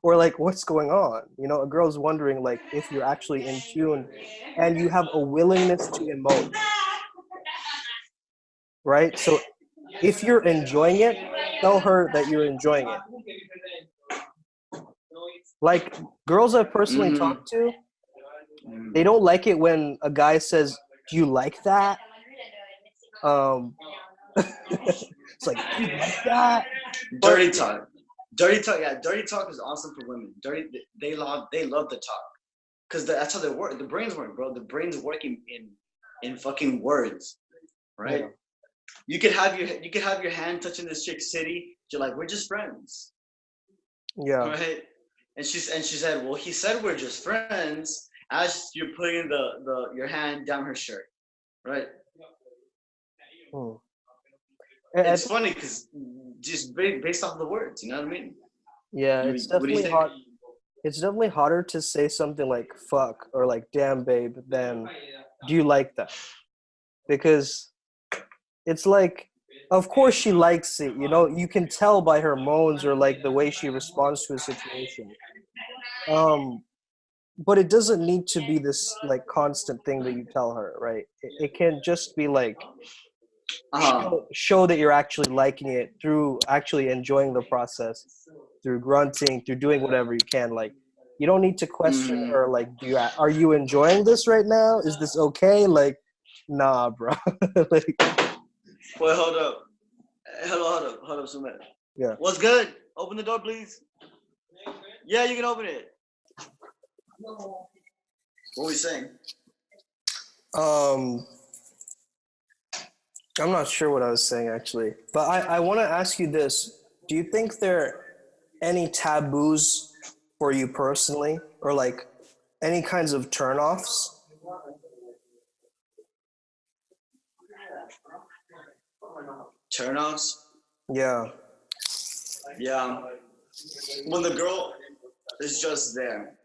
or like, what's going on? You know, a girl's wondering, like, if you're actually in tune and you have a willingness to emote. Right? So if you're enjoying it, tell her that you're enjoying it. Like, girls I've personally talked to, they don't like it when a guy says, do you like that? It's like, do you like that? Dirty talk. Yeah, dirty talk is awesome for women. They love the talk, because that's how they work. The brains work, bro. The brain's working in fucking words, right? Yeah. You could have your hand touching this chick's titty. You're like, we're just friends. Yeah. Right. And she said, well, he said we're just friends as you're putting your hand down her shirt, right? It's funny because just based off the words, you know what I mean? Yeah, it's definitely hot. It's definitely harder to say something like "fuck" or like "damn, babe" than "do you like that?" Because it's like, of course she likes it. You know, you can tell by her moans or like the way she responds to a situation. But it doesn't need to be this like constant thing that you tell her, right? It can just be like. Show that you're actually liking it through actually enjoying the process, through grunting, through doing whatever you can. Like, you don't need to question her. Like, are you enjoying this right now? Is this okay? Like, nah, bro. Like, wait, hold up, Sumedh. Yeah. What's good? Open the door, please. Yeah, you can open it. What were we saying? I'm not sure what I was saying, actually. But I want to ask you this. Do you think there are any taboos for you personally? Or, like, any kinds of turnoffs? Turnoffs? Yeah. Yeah. When the girl is just there.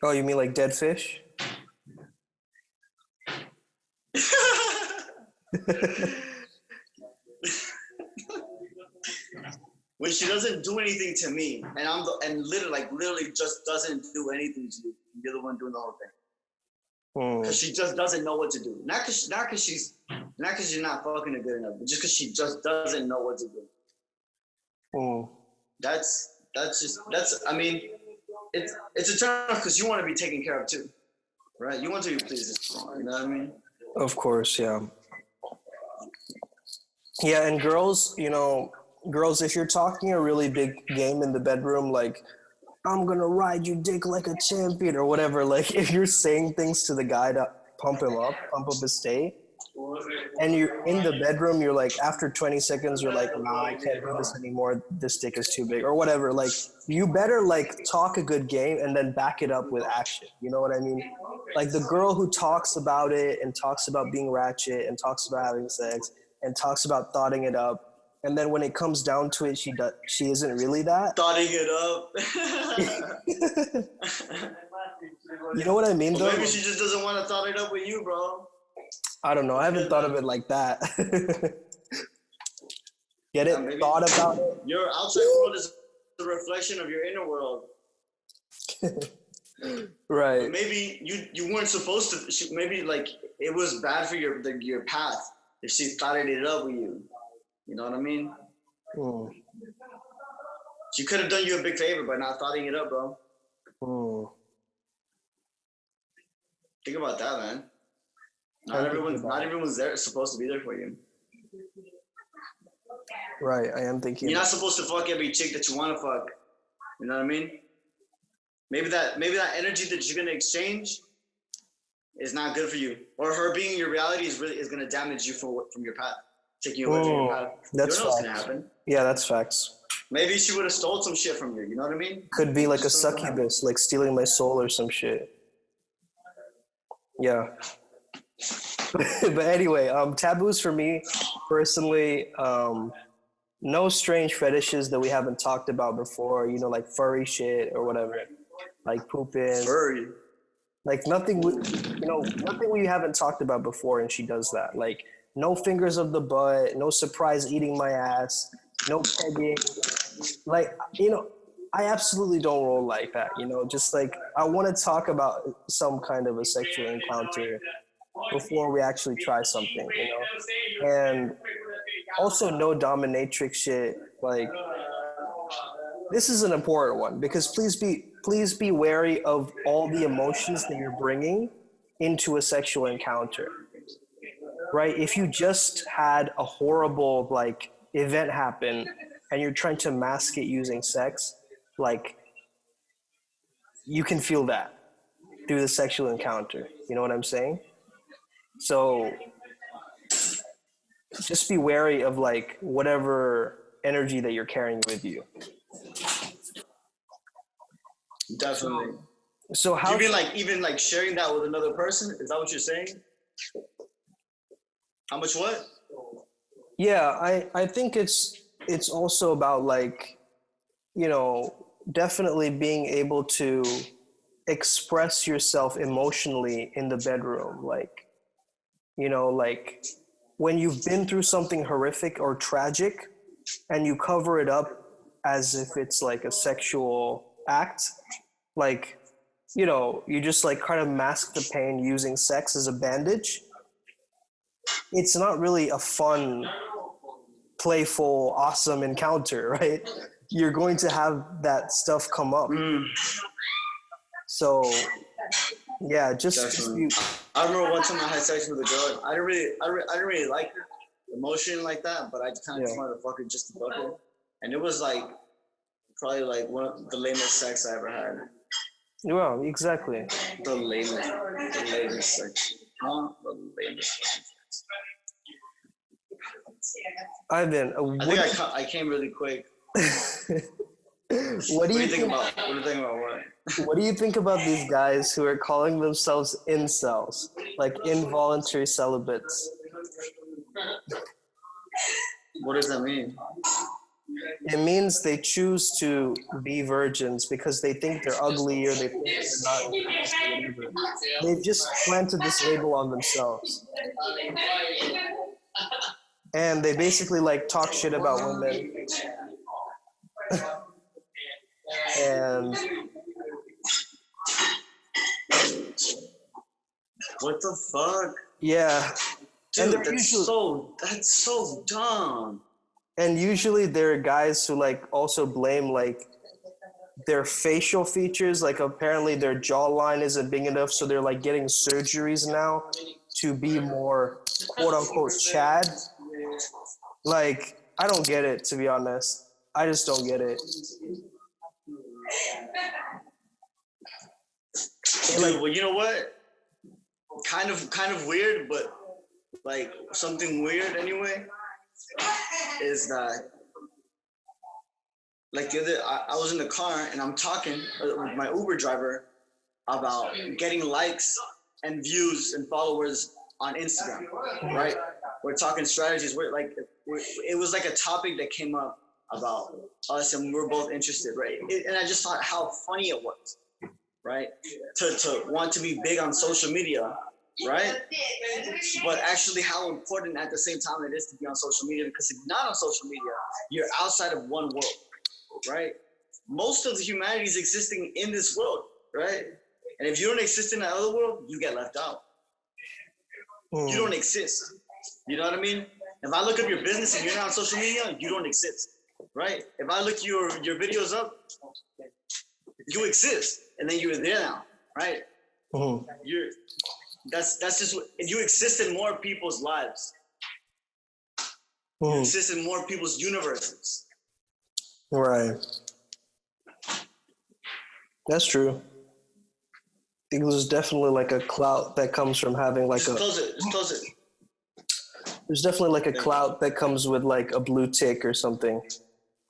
Oh, you mean like dead fish? When she doesn't do anything to me, and literally just doesn't do anything to you, you're the one doing the whole thing. Because she just doesn't know what to do. Not because she's not fucking it good enough, but just because she just doesn't know what to do. I mean, it's a turn off because you want to be taken care of too, right? You want to be pleased, you know what I mean? Of course, yeah. Yeah, and girls, if you're talking a really big game in the bedroom, like, I'm gonna ride your dick like a champion or whatever, like, if you're saying things to the guy to pump up his state, and you're in the bedroom, you're like, after 20 seconds, you're like, nah, I can't do this anymore, this dick is too big, or whatever, like, you better, like, talk a good game and then back it up with action, you know what I mean? Like, the girl who talks about it and talks about being ratchet and talks about having sex and talks about thoughting it up, and then when it comes down to it, she isn't really that. Thoughting it up. You know what I mean, though? Maybe she just doesn't want to thought it up with you, bro. I don't know. I haven't thought of it like that. Get it? Yeah, thought about it? Your outside world is the reflection of your inner world. Right. But maybe you weren't supposed to. Maybe like it was bad for your path if she thought it up with you. You know what I mean? She could have done you a big favor by not thoughting it up, bro. Think about that, man. Not everyone's there supposed to be there for you. Right, I am thinking. You're not supposed to fuck every chick that you want to fuck. You know what I mean? Maybe that energy that you're gonna exchange is not good for you, or her being in your reality is gonna damage you from your path, take you away from your path. That's you don't know what's gonna happen. Yeah, that's facts. Maybe she would have stole some shit from you. You know what I mean? Could be like a succubus, like stealing my soul or some shit. Yeah. But anyway, taboos for me personally, no strange fetishes that we haven't talked about before, you know, like furry shit or whatever, like pooping. Furry. Like nothing we haven't talked about before, and she does that. Like no fingers of the butt, no surprise eating my ass, no pegging. Like, you know, I absolutely don't roll like that, you know, just like I want to talk about some kind of a sexual encounter before we actually try something, you know, and also no dominatrix shit. Like, this is an important one because please be wary of all the emotions that you're bringing into a sexual encounter, right? If you just had a horrible like event happen and you're trying to mask it using sex, like you can feel that through the sexual encounter. You know what I'm saying? So just be wary of like whatever energy that you're carrying with you. Definitely. So how? You mean like even like sharing that with another person? Is that what you're saying? How much what? Yeah, I think it's also about like, you know, definitely being able to express yourself emotionally in the bedroom. Like, you know, like when you've been through something horrific or tragic and you cover it up as if it's like a sexual act, like, you know, you just like kind of mask the pain using sex as a bandage. It's not really a fun, playful, awesome encounter, right? You're going to have that stuff come up. So, yeah, just I remember one time I had sex with a girl. I didn't really like emotion like that, but I kind of just wanted to fuck her just to fuck her. And it was like probably like one of the lamest sex I ever had. Well, exactly. The lamest sex. Huh? The lamest sex. Ivan, I think I came really quick. What do you think about? What do you think about what? What do you think about these guys who are calling themselves incels, like involuntary celibates? What does that mean? It means they choose to be virgins because they think they're ugly or they think they're not. They've just planted this label on themselves. And they basically like talk shit about women. And what the fuck? Yeah. Dude, that's so dumb. And usually there are guys who like also blame like their facial features. Like apparently their jawline isn't big enough, so they're like getting surgeries now to be more quote unquote Chad. Like, I don't get it, to be honest. I just don't get it. Dude, well, you know what? Kind of weird, but like something weird anyway. Is that like I was in the car and I'm talking with my Uber driver about getting likes and views and followers on Instagram, right? We're talking strategies. It was like a topic that came up about us and we were both interested, right? And I just thought how funny it was, right? To want to be big on social media, right? But actually how important at the same time it is to be on social media, because if you're not on social media, you're outside of one world, right? Most of the humanity is existing in this world, right? And if you don't exist in that other world, you get left out. You don't exist. You know what I mean? If I look up your business and you're not on social media, you don't exist. right? If I look your videos up, you exist, and then you're there now, right? Mm-hmm. That's just what, you exist in more people's lives. Mm-hmm. You exist in more people's universes. Right. That's true. It was definitely like a clout that comes from having like Just close it. There's definitely like a clout that comes with like a blue tick or something.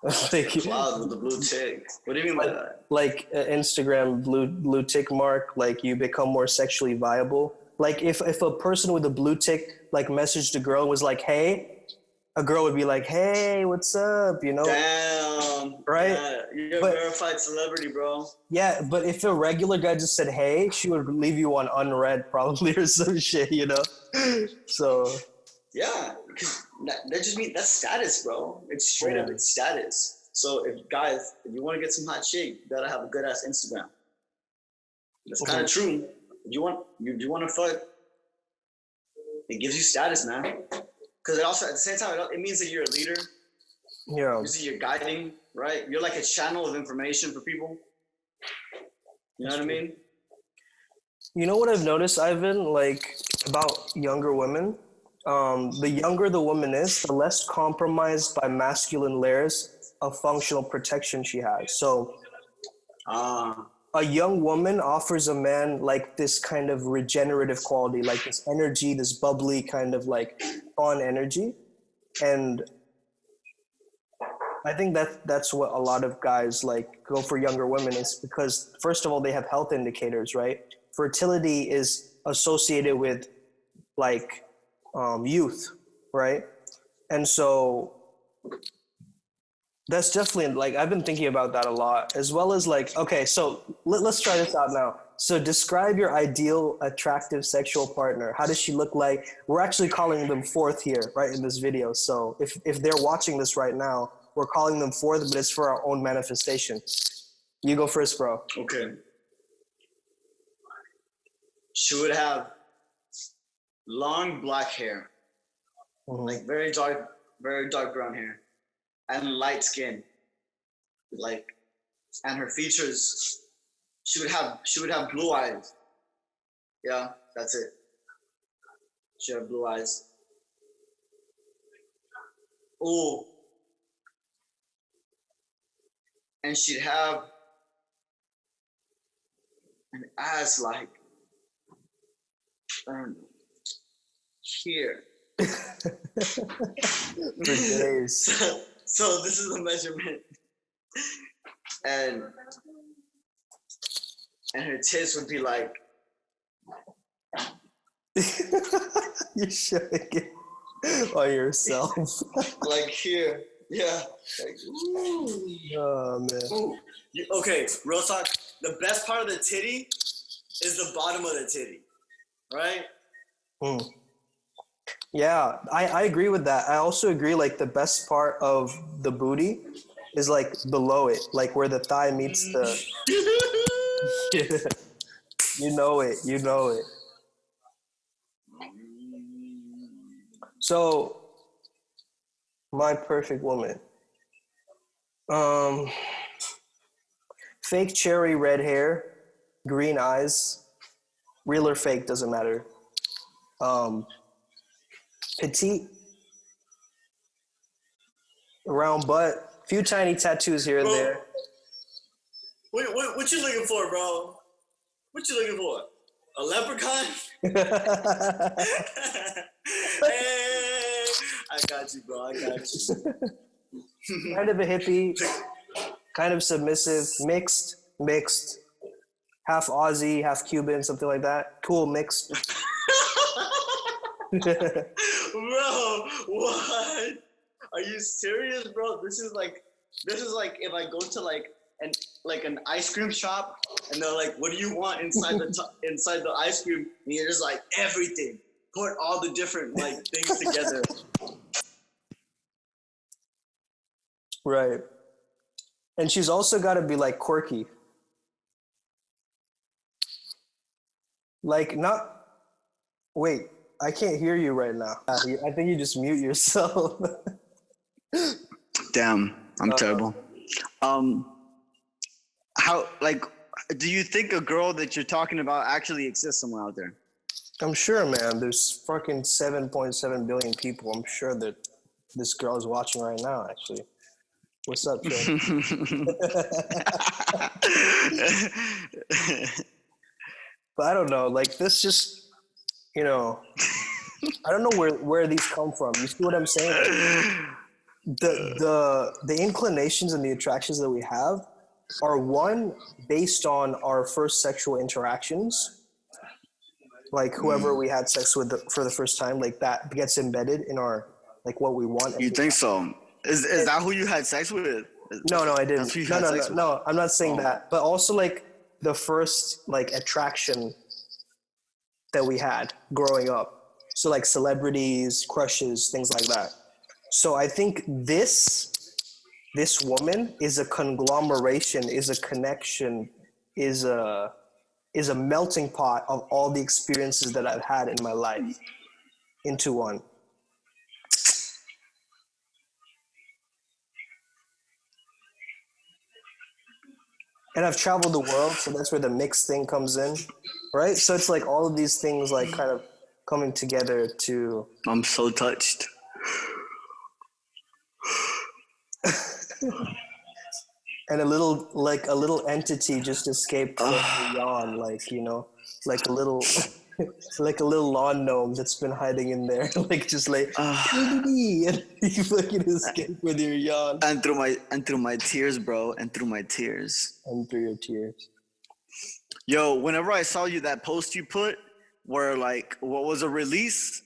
Like, cloud with the blue tick. What do you mean by that? Like Instagram blue tick mark, like you become more sexually viable. Like if a person with a blue tick like messaged a girl and was like, "Hey," a girl would be like, "Hey, what's up?" You know? Damn. Right? Yeah, you're a verified celebrity, bro. Yeah, but if a regular guy just said, "Hey," she would leave you on unread probably or some shit, you know? So. Yeah, because that just means that's status, bro. It's straight up, it's status. So if you want to get some hot chick, you gotta have a good ass Instagram. That's kind of true. You want to fuck, it gives you status, man. Because it also at the same time it means that you're a leader. Yeah. It means that you're guiding, right? You're like a channel of information for people. You know what I mean? You know what I've noticed, Ivan, like about younger women? The younger the woman is, the less compromised by masculine layers of functional protection she has. So a young woman offers a man like this kind of regenerative quality, like this energy, this bubbly kind of like fun energy. And I think that's what a lot of guys like go for younger women is because first of all, they have health indicators, right? Fertility is associated with like youth, right? And so that's definitely like I've been thinking about that a lot, as well as like, okay, so let's try this out now. So describe your ideal attractive sexual partner. How does she look like? We're actually calling them forth here, right, in this video. So if they're watching this right now, we're calling them forth, but it's for our own manifestation. You go first, bro. Okay. She would have long black hair, like very dark brown hair, and light skin, like, and her features. She would have blue eyes. Yeah, that's it. She would have blue eyes. Oh, and she'd have an ass like here. For days. So this is the measurement, and her tits would be like. You're showing it on yourself. Like here, yeah. Like, ooh. Oh man. Ooh. Okay, real talk. The best part of the titty is the bottom of the titty, right? Yeah, I agree with that. I also agree like the best part of the booty is like below it, like where the thigh meets the You know it. So my perfect woman. Fake cherry red hair, green eyes, real or fake, doesn't matter. Petite, round butt, few tiny tattoos here and there. What you looking for, bro? What you looking for? A leprechaun? Hey, I got you, bro. I got you. Kind of a hippie, kind of submissive, mixed, half Aussie, half Cuban, something like that. Cool, mixed. Bro, what? Are you serious, bro? This is like if I go to like an ice cream shop and they're like, "What do you want inside the ice cream?" And you're just like, everything. Put all the different like things together. Right. And she's also got to be like quirky. Like not. Wait, I can't hear you right now. I think you just mute yourself. Damn. I'm terrible. How, like, do you think a girl that you're talking about actually exists somewhere out there? I'm sure, man. There's fucking 7.7 billion people. I'm sure that this girl is watching right now, actually. What's up, Trey? But I don't know. Like, this just, you know, I don't know where these come from. You see what I'm saying? The inclinations and the attractions that we have are, one, based on our first sexual interactions. Like, whoever we had sex with for the first time, like, that gets embedded in our, like, what we want. You think so? Is that who you had sex with? No, I didn't. That's who you had sex with? No, I'm not saying that. But also, like, the first, like, attraction that we had growing up. So, like, celebrities, crushes, things like that. So I think this woman is a conglomeration, is a connection, is a melting pot of all the experiences that I've had in my life into one. And I've traveled the world, so that's where the mixed thing comes in, right? So it's like all of these things, like, kind of coming together to... I'm so touched. And a little entity just escaped from the yawn, like, you know, like a little lawn gnome that's been hiding in there, like, just like, and you fucking escape with your yawn. And through my tears, bro, and through my tears. And through your tears. Yo, whenever I saw you, that post you put where, like, what was a release,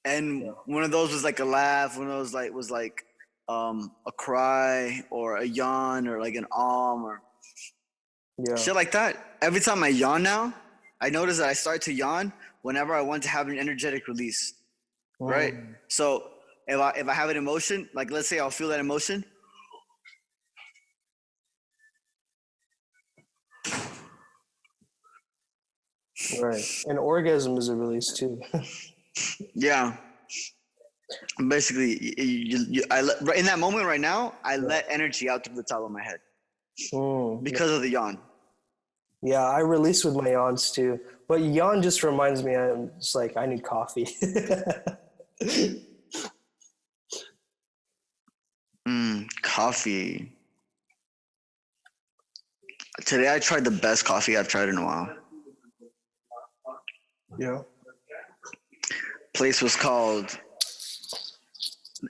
and one of those was like a laugh, one of those was like a cry or a yawn or like an or shit like that. Every time I yawn now, I notice that I start to yawn whenever I want to have an energetic release, right? So if I have an emotion, like, let's say I'll feel that emotion. Right. And orgasm is a release too. Yeah. Basically, in that moment right now, I let energy out through the top of my head because of the yawn. Yeah, I release with my yawns too. But yawn just reminds me, I'm just like, I need coffee. Coffee. Today I tried the best coffee I've tried in a while. Yeah. Place was called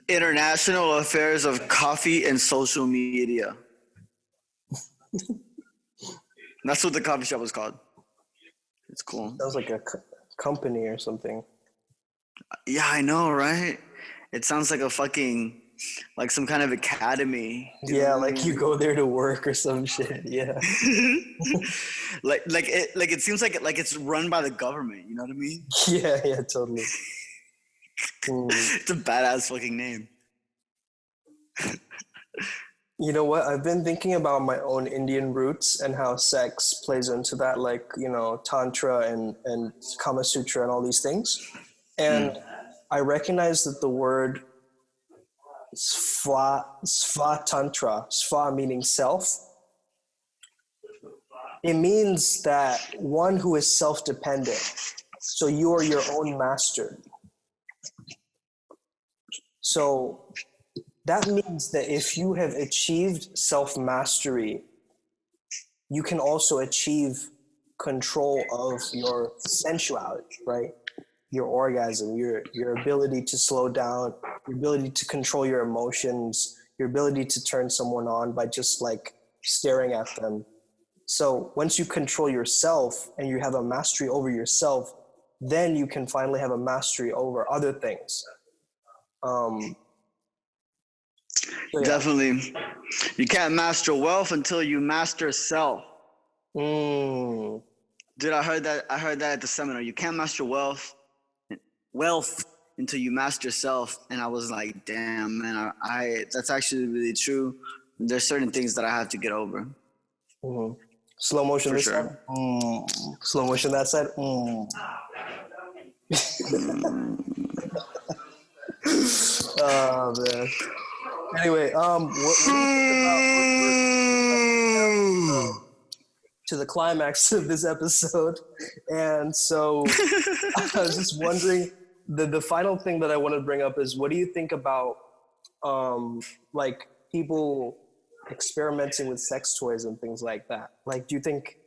International Affairs of Coffee and Social Media. That's what the coffee shop was called. It's cool. Sounds like a company or something. Yeah, I know, right? It sounds like a fucking, like some kind of academy. Yeah, like you go there to work or some shit. Yeah. like it seems like it's run by the government. You know what I mean? Yeah, totally. It's a badass fucking name. You know what? I've been thinking about my own Indian roots and how sex plays into that, like, you know, Tantra and Kama Sutra and all these things. And I recognize that the word Sva Tantra, Sva meaning self, it means that one who is self-dependent. So you are your own master. So that means that if you have achieved self-mastery, you can also achieve control of your sensuality, right? Your orgasm, your ability to slow down, your ability to control your emotions, your ability to turn someone on by just like staring at them. So once you control yourself and you have a mastery over yourself, then you can finally have a mastery over other things. So, yeah. Definitely. You can't master wealth until you master self. Mm. Dude, I heard that at the seminar. You can't master wealth until you master self. And I was like, damn, man, I that's actually really true. There's certain things that I have to get over. Mm-hmm. Slow motion For this sure. side. Slow motion that side. Oh, man. Anyway, what do you think about to the climax of this episode? And so I was just wondering, the final thing that I want to bring up is, what do you think about like people experimenting with sex toys and things like that? Like, do you think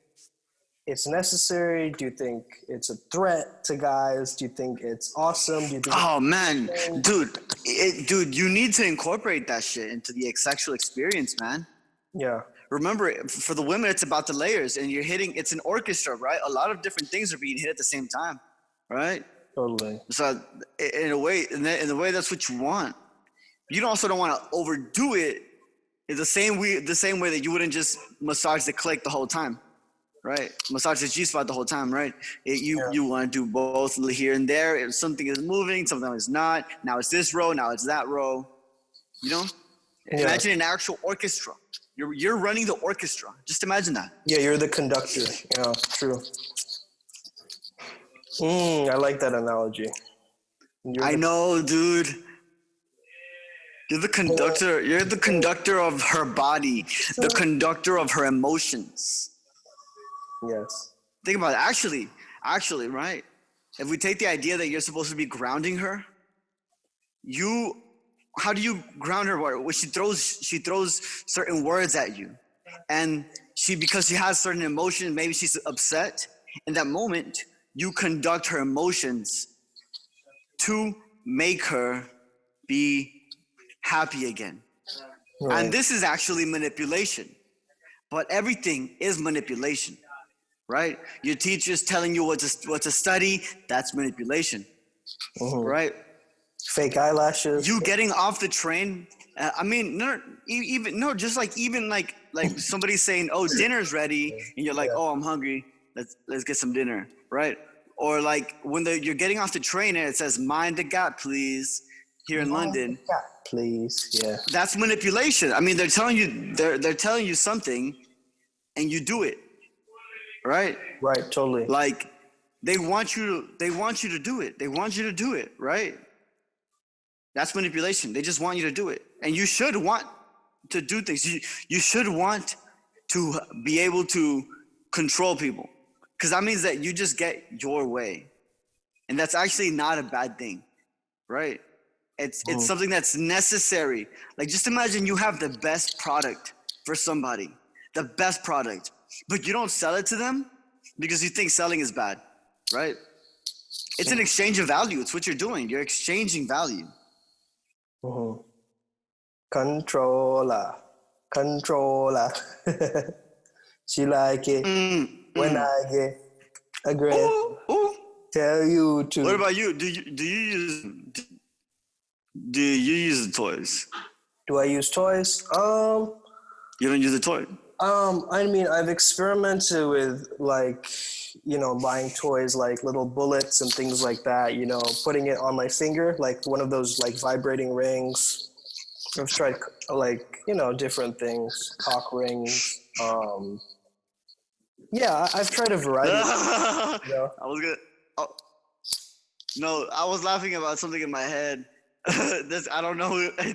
it's necessary? Do you think it's a threat to guys? Do you think it's awesome? Do you think Oh man, dude, you need to incorporate that shit into the sexual experience, man. Yeah. Remember, for the women, it's about the layers, and you're hitting. It's an orchestra, right? A lot of different things are being hit at the same time, right? Totally. So, in a way, that's what you want. You also don't want to overdo it. In the same way that you wouldn't just massage the clit the whole time, right? Massage the G-spot the whole time, right? You want to do both here and there. If something is moving, something is not. Now it's this row, now it's that row. You know? Yeah. Imagine an actual orchestra. You're running the orchestra. Just imagine that. Yeah, you're the conductor. Yeah, true. I like that analogy. I know, dude. You're the conductor. You're the conductor of her body, the conductor of her emotions. Yes. Think about it. Actually, right? If we take the idea that you're supposed to be grounding her, how do you ground her? Well, she throws certain words at you, and because she has certain emotions, maybe she's upset. In that moment, you conduct her emotions to make her be happy again. Right. And this is actually manipulation. But everything is manipulation, right? Your teacher's telling you what to study, that's manipulation, right? Fake eyelashes. You getting off the train, just like somebody saying, oh, dinner's ready, and you're like, oh, I'm hungry, let's get some dinner, right? Or like when you're getting off the train and it says, mind the gap, please, here in London. Please, yeah. That's manipulation. I mean, they're telling you something, and you do it, right? Right, totally. Like they want you to do it. They want you to do it, right? That's manipulation. They just want you to do it, and you should want to do things. You should want to be able to control people, because that means that you just get your way, and that's actually not a bad thing, right? It's something that's necessary. Like, just imagine you have the best product for somebody, the best product, but you don't sell it to them because you think selling is bad, right? It's an exchange of value. It's what you're doing. You're exchanging value. Controller. She like it when I get aggressive. Tell you to. What about you? Do you use the toys? Do I use toys? You don't use a toy? I mean, I've experimented with, like, buying toys like little bullets and things like that, putting it on my finger, like one of those like vibrating rings. I've tried different things, cock rings. Yeah, I've tried a variety. I was laughing about something in my head. I don't know. I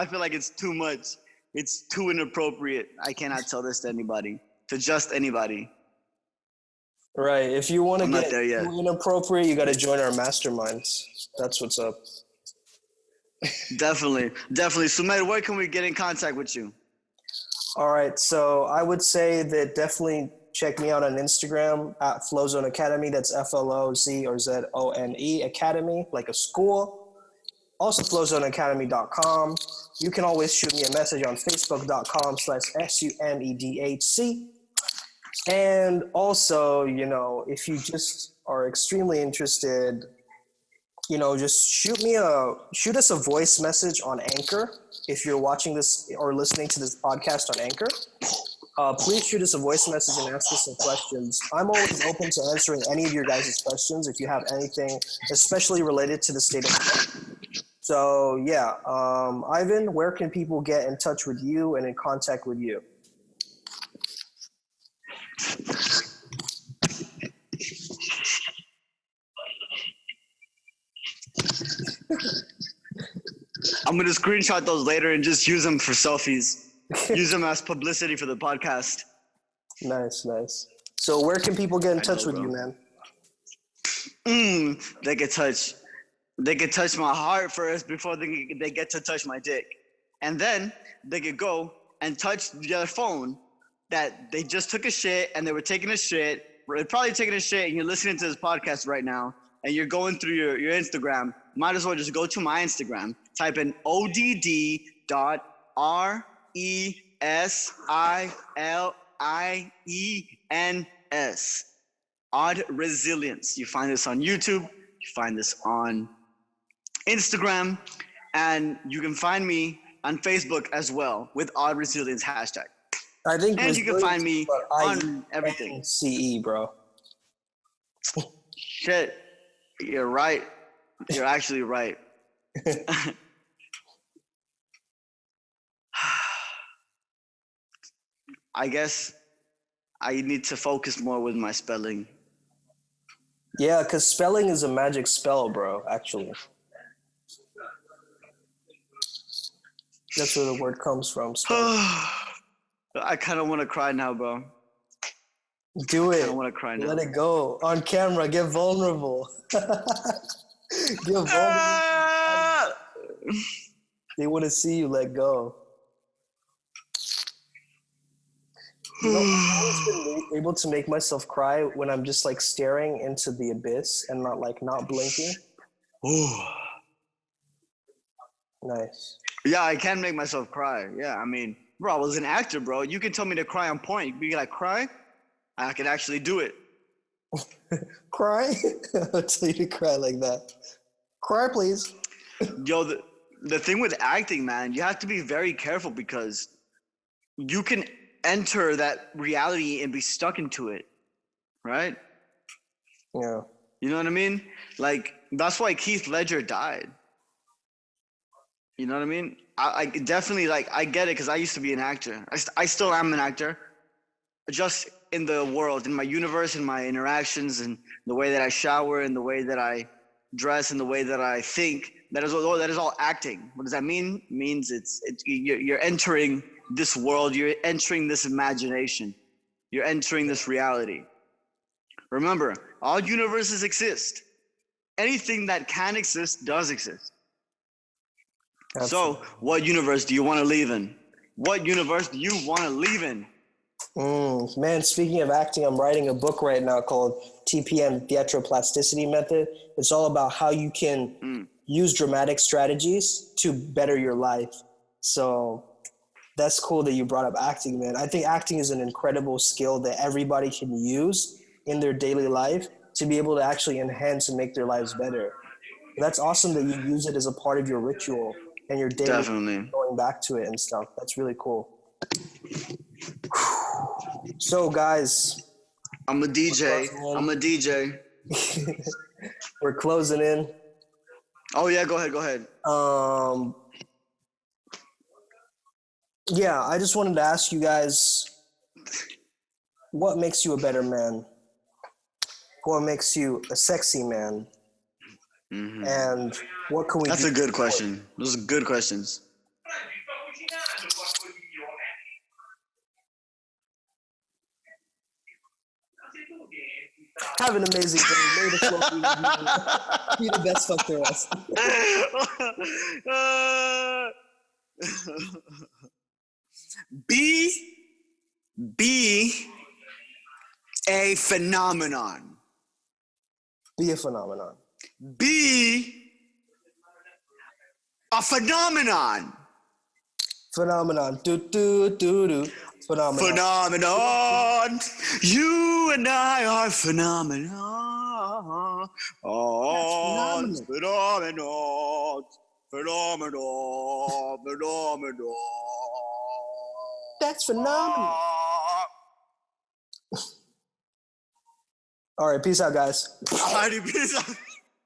feel like it's too much. It's too inappropriate. I cannot tell this to anybody, to just anybody. Right. If you want to get too inappropriate, you got to join our masterminds. That's what's up. Definitely. Sumedh, where can we get in contact with you? All right. So I would say that definitely check me out on Instagram at Flowzone Academy. That's FLOZ or ZONE Academy, like a school. Also, flowzoneacademy.com. You can always shoot me a message on facebook.com/SUMEDHC. And also, if you just are extremely interested, just shoot us a voice message on Anchor. If you're watching this or listening to this podcast on Anchor, please shoot us a voice message and ask us some questions. I'm always open to answering any of your guys' questions if you have anything, especially related to the state of. So yeah, Ivan, where can people get in touch with you and in contact with you? I'm gonna screenshot those later and just use them for selfies. Use them as publicity for the podcast. Nice. So where can people get in touch with you, man? They can touch my heart first before they get to touch my dick. And then they could go and touch their phone that they just took a shit and they were taking a shit. They're probably taking a shit and you're listening to this podcast right now and you're going through your Instagram. Might as well just go to my Instagram, type in ODD.RESILIENS. Odd Resilience. You find this on YouTube. You find this on Instagram. And you can find me on Facebook as well with Odd Resilience hashtag. I think, and you can find me on everything. CE, bro. Shit, you're right. You're actually right. I guess I need to focus more with my spelling. Yeah, because spelling is a magic spell, bro, actually. That's where the word comes from. I kind of want to cry now, bro. Do it. I don't want to cry now. Let it go. On camera, get vulnerable. Get vulnerable. They want to see you let go. You know, I've always been able to make myself cry when I'm just like staring into the abyss and not blinking. Nice. Yeah, I can make myself cry. Yeah, I mean, bro, I was an actor, bro. You can tell me to cry on point. You can be like, cry? I can actually do it. Cry? I'll tell you to cry like that. Cry, please. Yo, the thing with acting, man, you have to be very careful because you can enter that reality and be stuck into it, right? Yeah. You know what I mean? Like, that's why Keith Ledger died. You know what I mean? I definitely, like, I get it because I used to be an actor. I still am an actor. Just in the world, in my universe, in my interactions, and the way that I shower, and the way that I dress, and the way that I think, that is all acting. What does that mean? It means you're entering this world, you're entering this imagination, you're entering this reality. Remember, all universes exist. Anything that can exist does exist. Absolutely. So, what universe do you want to live in? What universe do you want to live in? Man, speaking of acting, I'm writing a book right now called TPM, Theatroplasticity Method. It's all about how you can use dramatic strategies to better your life. So that's cool that you brought up acting, man. I think acting is an incredible skill that everybody can use in their daily life to be able to actually enhance and make their lives better. That's awesome that you use it as a part of your ritual and your daily Definitely going back to it and stuff. That's really cool. So, guys. I'm a DJ. We're closing in. Oh, yeah, go ahead. Yeah, I just wanted to ask you guys, what makes you a better man? What makes you a sexy man? Mm-hmm. And what can we do? That's a good question. Those are good questions. Have an amazing day. May the flow be the best fuck there was. Be a phenomenon. Be a phenomenon. Be a phenomenon. Phenomenon. Do. Phenomenon. You and I are phenomenon. Phenomenon. That's phenomenal. All right, peace out, guys. All right, peace out.